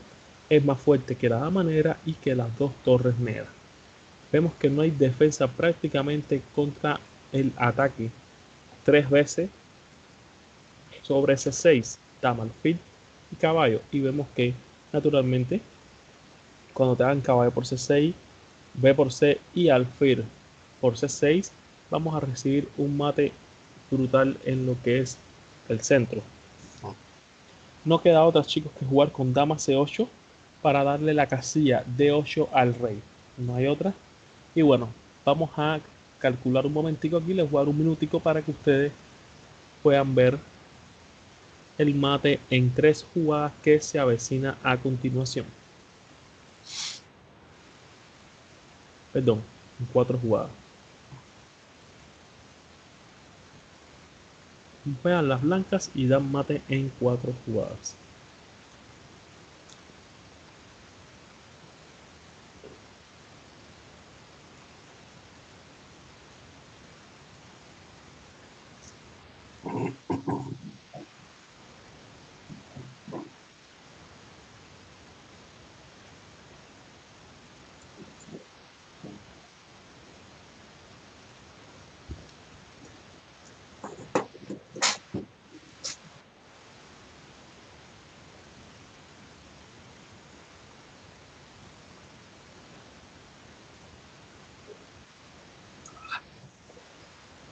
es más fuerte que la dama negra y que las dos torres negras. Vemos que no hay defensa prácticamente contra el ataque 3 veces sobre C6, dama, alfil y caballo. Y vemos que naturalmente cuando te hagan caballo por C6, B por C y alfil por C6, vamos a recibir un mate brutal en lo que es el centro. No queda otra, chicos, que jugar con dama C8 para darle la casilla D8 al rey. No hay otra. Y bueno, vamos a calcular un momentico aquí, les voy a dar un minutico para que ustedes puedan ver el mate en 3 jugadas que se avecina a continuación. Perdón, en 4 jugadas. Vean las blancas y dan mate en 4 jugadas.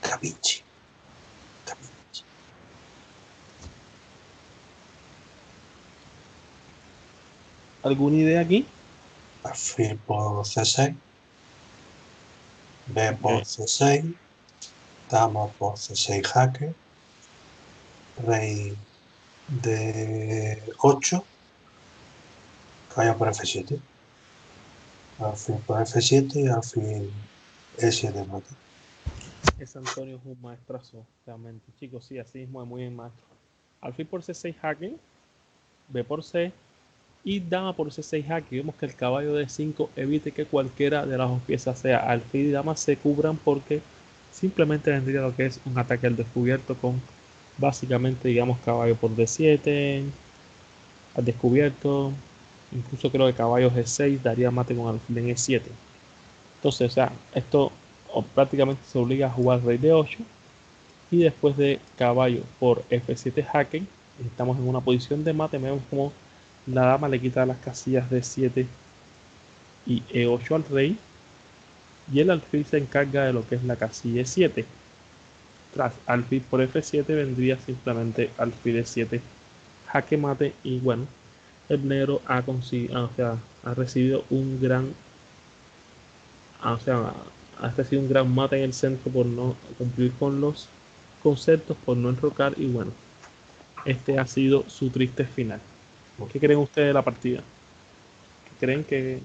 Capichi. ¿Alguna idea aquí? Alfil por C6. B por C6. Dama por C6 jaque. Rey de 8. Caballo por F7. Alfil por F7 y alfil E7 mate. Ese Antonio es un maestrazo, realmente. Chicos, sí, así mismo es muy bien maestro. Alfil por C6 jaque, B por C y dama por C6 jaque. Vemos que el caballo de 5 evite que cualquiera de las dos piezas, sea alfil y dama, se cubran porque simplemente vendría lo que es un ataque al descubierto con básicamente, digamos, caballo por D7 al descubierto. Incluso creo que caballo G6 daría mate con alfil en E7. Entonces, o sea, esto prácticamente se obliga a jugar rey de 8 y después de caballo por F7 jaque, estamos en una posición de mate. Vemos como la dama le quita las casillas de 7 y E8 al rey y el alfil se encarga de lo que es la casilla E7. Tras alfil por F7 vendría simplemente alfil E7 jaque mate y bueno, el negro ha recibido un gran ha recibido un gran mate en el centro por no cumplir con los conceptos, por no enrocar y bueno, este ha sido su triste final. ¿Qué creen ustedes de la partida? ¿Creen que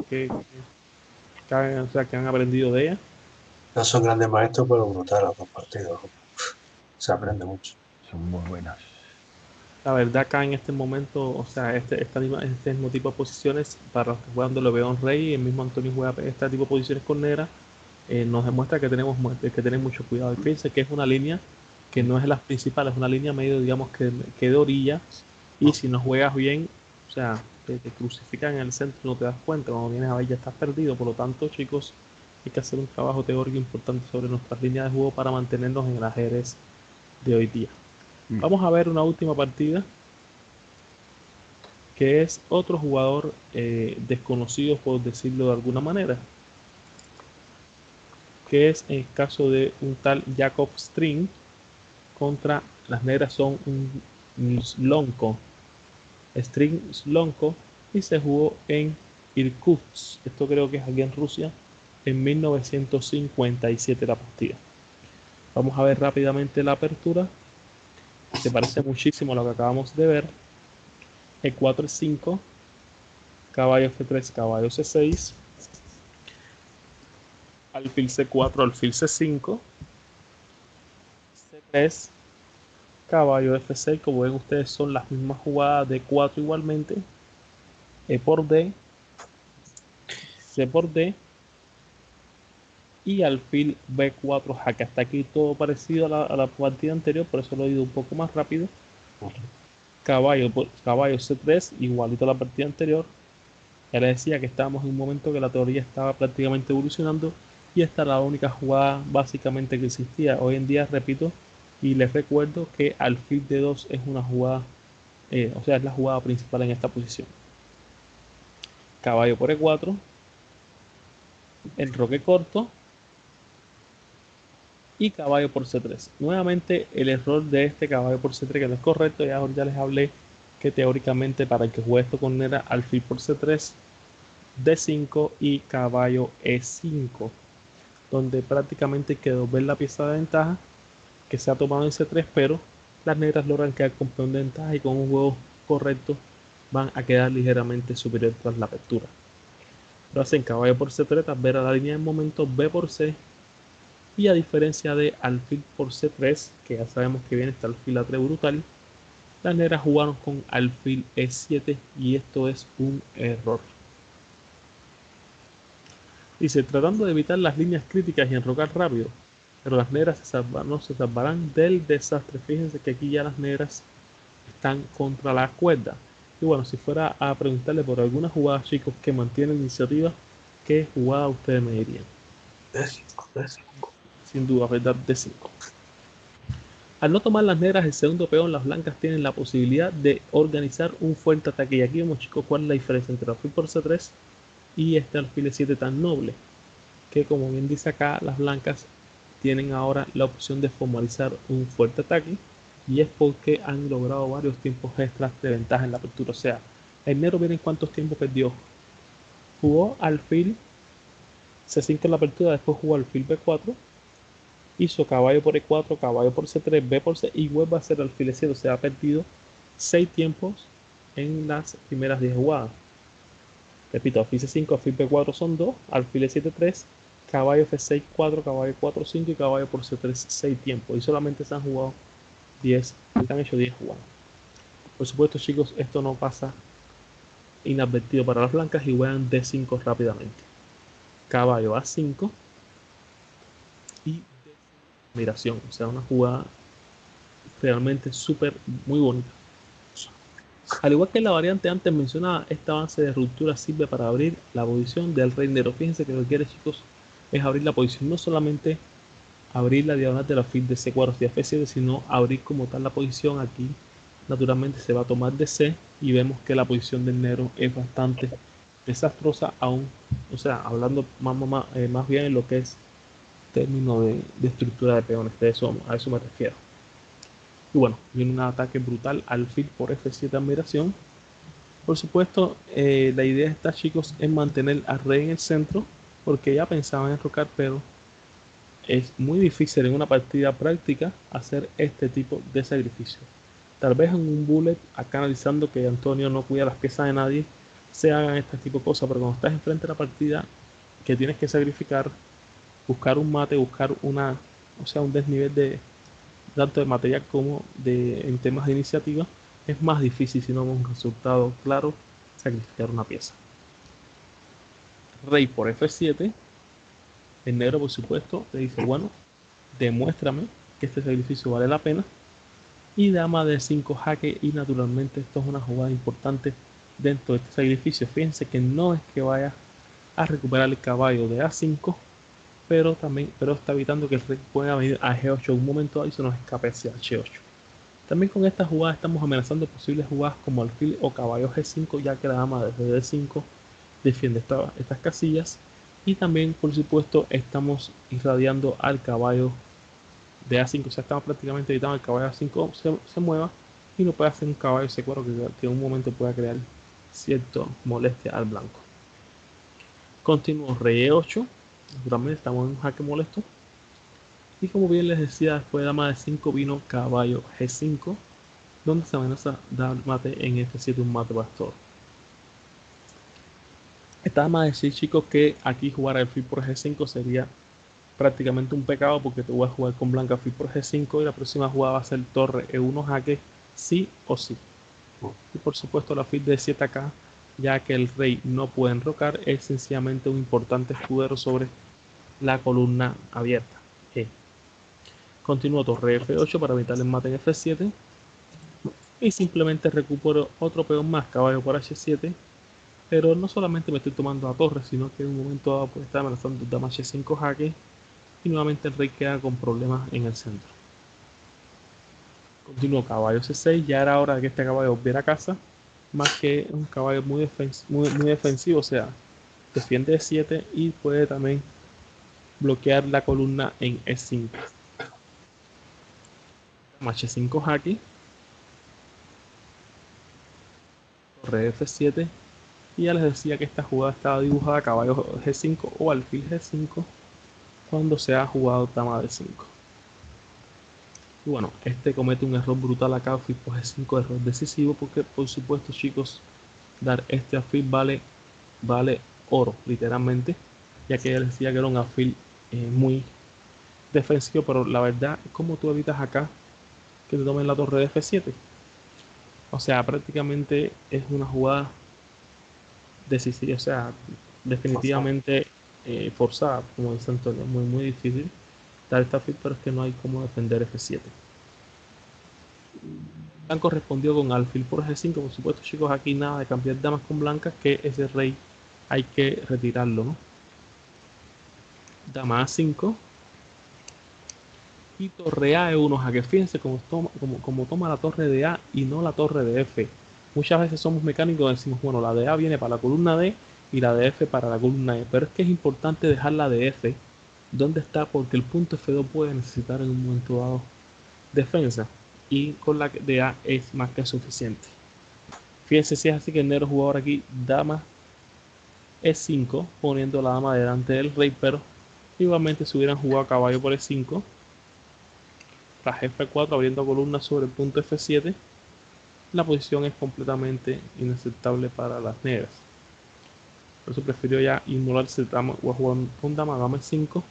han aprendido de ella? No son grandes maestros, pero brutales los dos partidos. Se aprende mucho. Son muy buenas. La verdad acá en este momento, o sea, este mismo tipo de posiciones, para los que juegan León Rey, el mismo Antonio juega este tipo de posiciones con negra, nos demuestra que tenemos que tener mucho cuidado. Y fíjense que es una línea que no es la principal, es una línea medio, digamos, que de orilla. Y si no juegas bien, o sea, te crucifican en el centro y no te das cuenta. Cuando vienes a ver ya estás perdido. Por lo tanto, chicos, hay que hacer un trabajo teórico importante sobre nuestras líneas de juego para mantenernos en el ajedrez de hoy día. Vamos a ver una última partida, que es otro jugador desconocido, por decirlo de alguna manera, que es el caso de un tal Jakob String contra las negras son un Slonko. String Slonko, y se jugó en Irkutsk, esto creo que es aquí en Rusia, en 1957 la partida. Vamos a ver rápidamente la apertura. Se parece muchísimo a lo que acabamos de ver. E4 E5, caballo F3, caballo C6, alfil C4, alfil C5, C3, caballo F6. Como ven ustedes, son las mismas jugadas de 4 igualmente. E por D, C por D y alfil B4 jaque. Hasta aquí todo parecido a la partida anterior, por eso lo he ido un poco más rápido. Caballo C3, igualito a la partida anterior. Ya les decía que estábamos en un momento que la teoría estaba prácticamente evolucionando y esta era la única jugada básicamente que existía. Hoy en día, repito, y les recuerdo que alfil D2 es una jugada, o sea, es la jugada principal en esta posición. Caballo por E4, enroque corto y caballo por C3. Nuevamente el error de este caballo por C3 que no es correcto. Ya les hablé que teóricamente para el que juegue esto con negra, alfil por C3, D5 y caballo E5, donde prácticamente quedó ver la pieza de ventaja que se ha tomado en C3, pero las negras logran quedar con peón de ventaja y con un juego correcto van a quedar ligeramente superior tras la apertura. Lo hacen caballo por C3 tras ver a la línea de momento B por C, y a diferencia de alfil por C3, que ya sabemos que viene este alfil A3 brutal, las negras jugaron con alfil E7 y esto es un error. Dice, tratando de evitar las líneas críticas y enrocar rápido, pero las negras no se salvarán del desastre. Fíjense que aquí ya las negras están contra la cuerda. Y bueno, si fuera a preguntarle por alguna jugada, chicos, que mantienen iniciativa, ¿qué jugada ustedes me dirían? D5. Sin duda, ¿verdad? D5. Al no tomar las negras el segundo peón, las blancas tienen la posibilidad de organizar un fuerte ataque. Y aquí vemos, chicos, cuál es la diferencia entre alfil por C3 y este alfil E7 tan noble, que como bien dice acá, las blancas tienen ahora la opción de formalizar un fuerte ataque, y es porque han logrado varios tiempos extras de ventaja en la apertura. O sea, el negro, miren cuántos tiempos perdió. Jugó alfil C5 en la apertura, después jugó alfil B4, hizo caballo por E4, caballo por C3, B por C y vuelve a hacer alfil E7. O sea, ha perdido 6 tiempos en las primeras 10 jugadas. Repito, alfil C5, alfil B4 son 2, alfil E7 3, caballo F6 4, caballo 4 5 y caballo por C3 6 tiempos. Y solamente se han jugado 10, se han hecho 10 jugadas. Por supuesto, chicos, esto no pasa inadvertido para las blancas y juegan D5 rápidamente. Caballo A5 y admiración. O sea, una jugada realmente súper, muy bonita. Al igual que en la variante antes mencionada, este avance de ruptura sirve para abrir la posición del rey negro. Fíjense que lo que quiere, chicos, es abrir la posición, no solamente abrir la diagonal del alfil de C4 hacia F7, sino abrir como tal la posición. Aquí naturalmente se va a tomar de C y vemos que la posición del negro es bastante desastrosa aún, o sea, hablando más bien en lo que es término de estructura de peones, a eso me refiero. Y bueno, viene un ataque brutal alfil por F7 admiración. Por supuesto, la idea de esta, chicos, es mantener al rey en el centro, porque ya pensaban enrocar, pero es muy difícil en una partida práctica hacer este tipo de sacrificio. Tal vez en un bullet, acá analizando que Antonio no cuida las piezas de nadie, se hagan este tipo de cosas, pero cuando estás enfrente de la partida, que tienes que sacrificar, buscar un mate, buscar un desnivel de tanto de material como en temas de iniciativa, es más difícil si no vemos un resultado claro, sacrificar una pieza. Rey por F7, el negro por supuesto le dice, bueno, demuéstrame que este sacrificio vale la pena. Y dama de 5 jaque, y naturalmente esto es una jugada importante dentro de este sacrificio. Fíjense que no es que vaya a recuperar el caballo de A5, pero está evitando que el rey pueda venir a G8 en un momento dado y se nos escape hacia H8. También con esta jugada estamos amenazando posibles jugadas como alfil o caballo G5, ya que la dama desde D5 defiende estas casillas. Y también, por supuesto, estamos irradiando al caballo de A5, o sea, estamos prácticamente evitando el caballo A5 se mueva y no puede hacer un caballo C4 que en un momento pueda crear cierta molestia al blanco. Continúo rey E8, naturalmente estamos en un jaque molesto. Y como bien les decía, después de dama de 5 vino caballo G5, donde se amenaza dar mate en F7, un mate pastor. Está más decir, chicos, que aquí jugar alfil por G5 sería prácticamente un pecado, porque te voy a jugar con blanca alfil por G5 y la próxima jugada va a ser torre E1 jaque sí o sí. Y por supuesto la alfil de 7 acá, ya que el rey no puede enrocar, es sencillamente un importante escudero sobre la columna abierta. Continúo torre F8 para evitar el mate en F7 y simplemente recupero otro peón más, caballo por H7, pero no solamente me estoy tomando la torre, sino que en un momento dado puede estar amenazando dama H5 jaque y nuevamente el rey queda con problemas en el centro. Continúo caballo C6, ya era hora de que este caballo volviera a casa, más que un caballo muy defensivo, o sea, defiende E7 y puede también bloquear la columna en E5. H5 jaque, torre F7, y ya les decía que esta jugada estaba dibujada caballo G5 o alfil G5 cuando se ha jugado dama D5. Y bueno, este comete un error brutal acá, alfil por G5, error decisivo, porque por supuesto, chicos, dar este alfil vale oro, literalmente, ya que ya les decía que era un alfil muy defensivo, pero la verdad, ¿cómo tú evitas acá que te tomen la torre de F7? O sea, prácticamente es una jugada decisiva, o sea, definitivamente forzada, como dice Antonio, muy difícil dar esta alfil, pero es que no hay cómo defender F7. Blanco respondió con alfil por G5, por supuesto, chicos, aquí nada de cambiar damas con blancas, que ese rey hay que retirarlo, ¿no? Dama A5 y torre A E1 jaque. Fíjense como toma la torre de A y no la torre de F. Muchas veces somos mecánicos y decimos, bueno, la de A viene para la columna D y la de F para la columna E, pero es que es importante dejar la de F donde está, porque el punto F2 puede necesitar en un momento dado defensa, y con la de A es más que suficiente. Fíjense si es así que el negro jugador aquí dama E5 poniendo la dama delante del rey, pero igualmente si hubieran jugado caballo por E5 tras F4 abriendo columnas sobre el punto F7, la posición es completamente inaceptable para las negras. Por eso prefirió ya inmolarse dama, o jugar con dama E5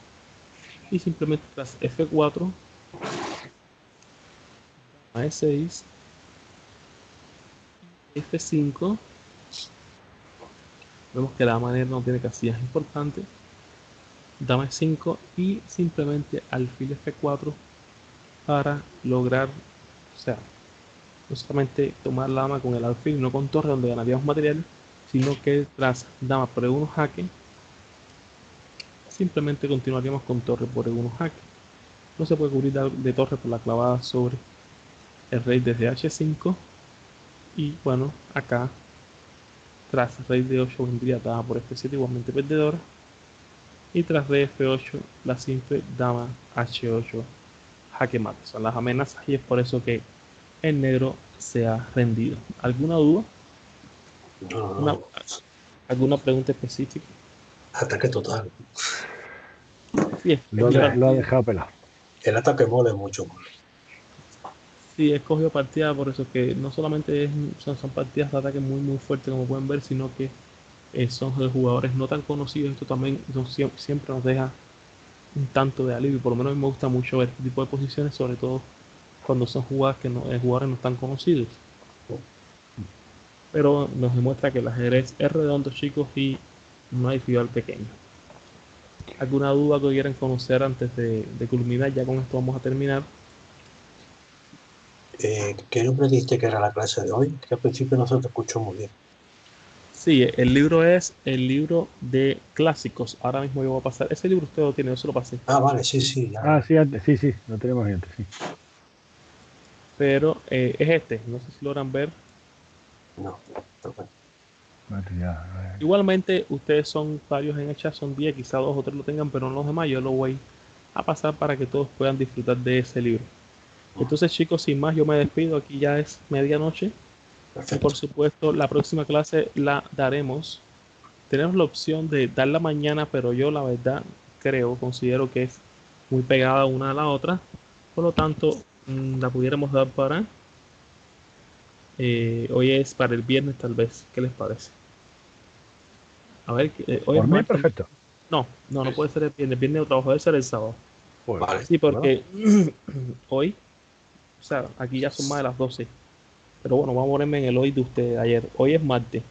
y simplemente tras F4 dama E6 F5. Vemos que la manera no tiene casillas importantes. Dama E5 y simplemente alfil F4 para lograr, o sea, no solamente tomar la dama con el alfil, no con torre donde ganaríamos material, sino que tras dama por E1 jaque, simplemente continuaríamos con torre por E1 jaque. No se puede cubrir de torre por la clavada sobre el rey desde H5. Y bueno, acá tras rey de 8 vendría dama por F7 igualmente perdedora. Y tras rey F8 la simple dama H8 jaque mate. Son las amenazas y es por eso que el negro se ha rendido. ¿Alguna duda? No. ¿Alguna pregunta específica? Ataque total. Sí, Lo ha dejado pelado. El ataque mole mucho. Sí, escogió partida, por eso que no solamente son partidas de ataque muy fuertes como pueden ver, sino que son de jugadores no tan conocidos. Esto también siempre nos deja un tanto de alivio. Por lo menos a mí me gusta mucho ver este tipo de posiciones, sobre todo cuando son jugadas que jugadores no están conocidos. Pero nos demuestra que el ajedrez es redondo, chicos, y no hay rival pequeño. ¿Alguna duda que quieran conocer antes de culminar? Ya con esto vamos a terminar. ¿Qué nombre diste que era la clase de hoy? Que al principio no se te escuchó muy bien. Sí, el libro es el libro de clásicos. Ahora mismo yo voy a pasar. Ese libro usted lo tiene, yo se lo pasé. Ah, vale, sí, ya. Ah, sí, antes, sí, lo tenemos antes, sí. Pero es este. No sé si logran ver. No, pero bueno. Material, Igualmente, ustedes son varios en el chat, son 10, quizá 2 o 3 lo tengan, pero no los demás. Yo lo voy a pasar para que todos puedan disfrutar de ese libro. Entonces, chicos, sin más, yo me despido. Aquí ya es medianoche. Y Perfecto. por supuesto, la próxima clase la daremos. Tenemos la opción de darla mañana, pero yo la verdad considero que es muy pegada una a la otra. Por lo tanto, la pudiéramos dar para hoy es para el viernes tal vez. ¿Qué les parece? A ver, hoy es Por mí, martes. perfecto. No puede ser el viernes. El viernes yo trabajo, debe ser el sábado. Pues, Vale. Sí, porque hoy, o sea, aquí ya son más de las 12. Pero bueno, vamos a ponerme en el hoy de ustedes ayer. Hoy es martes.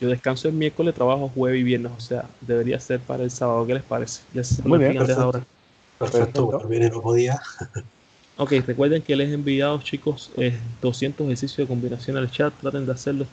Yo descanso el miércoles, trabajo jueves y viernes, o sea, debería ser para el sábado. ¿Qué les parece? Ya se Muy bien, planifican desde ahora. Perfecto, porque el viernes no podía. Ok, recuerden que les he enviado, chicos, 200 ejercicios de combinación al chat. Traten de hacerlo.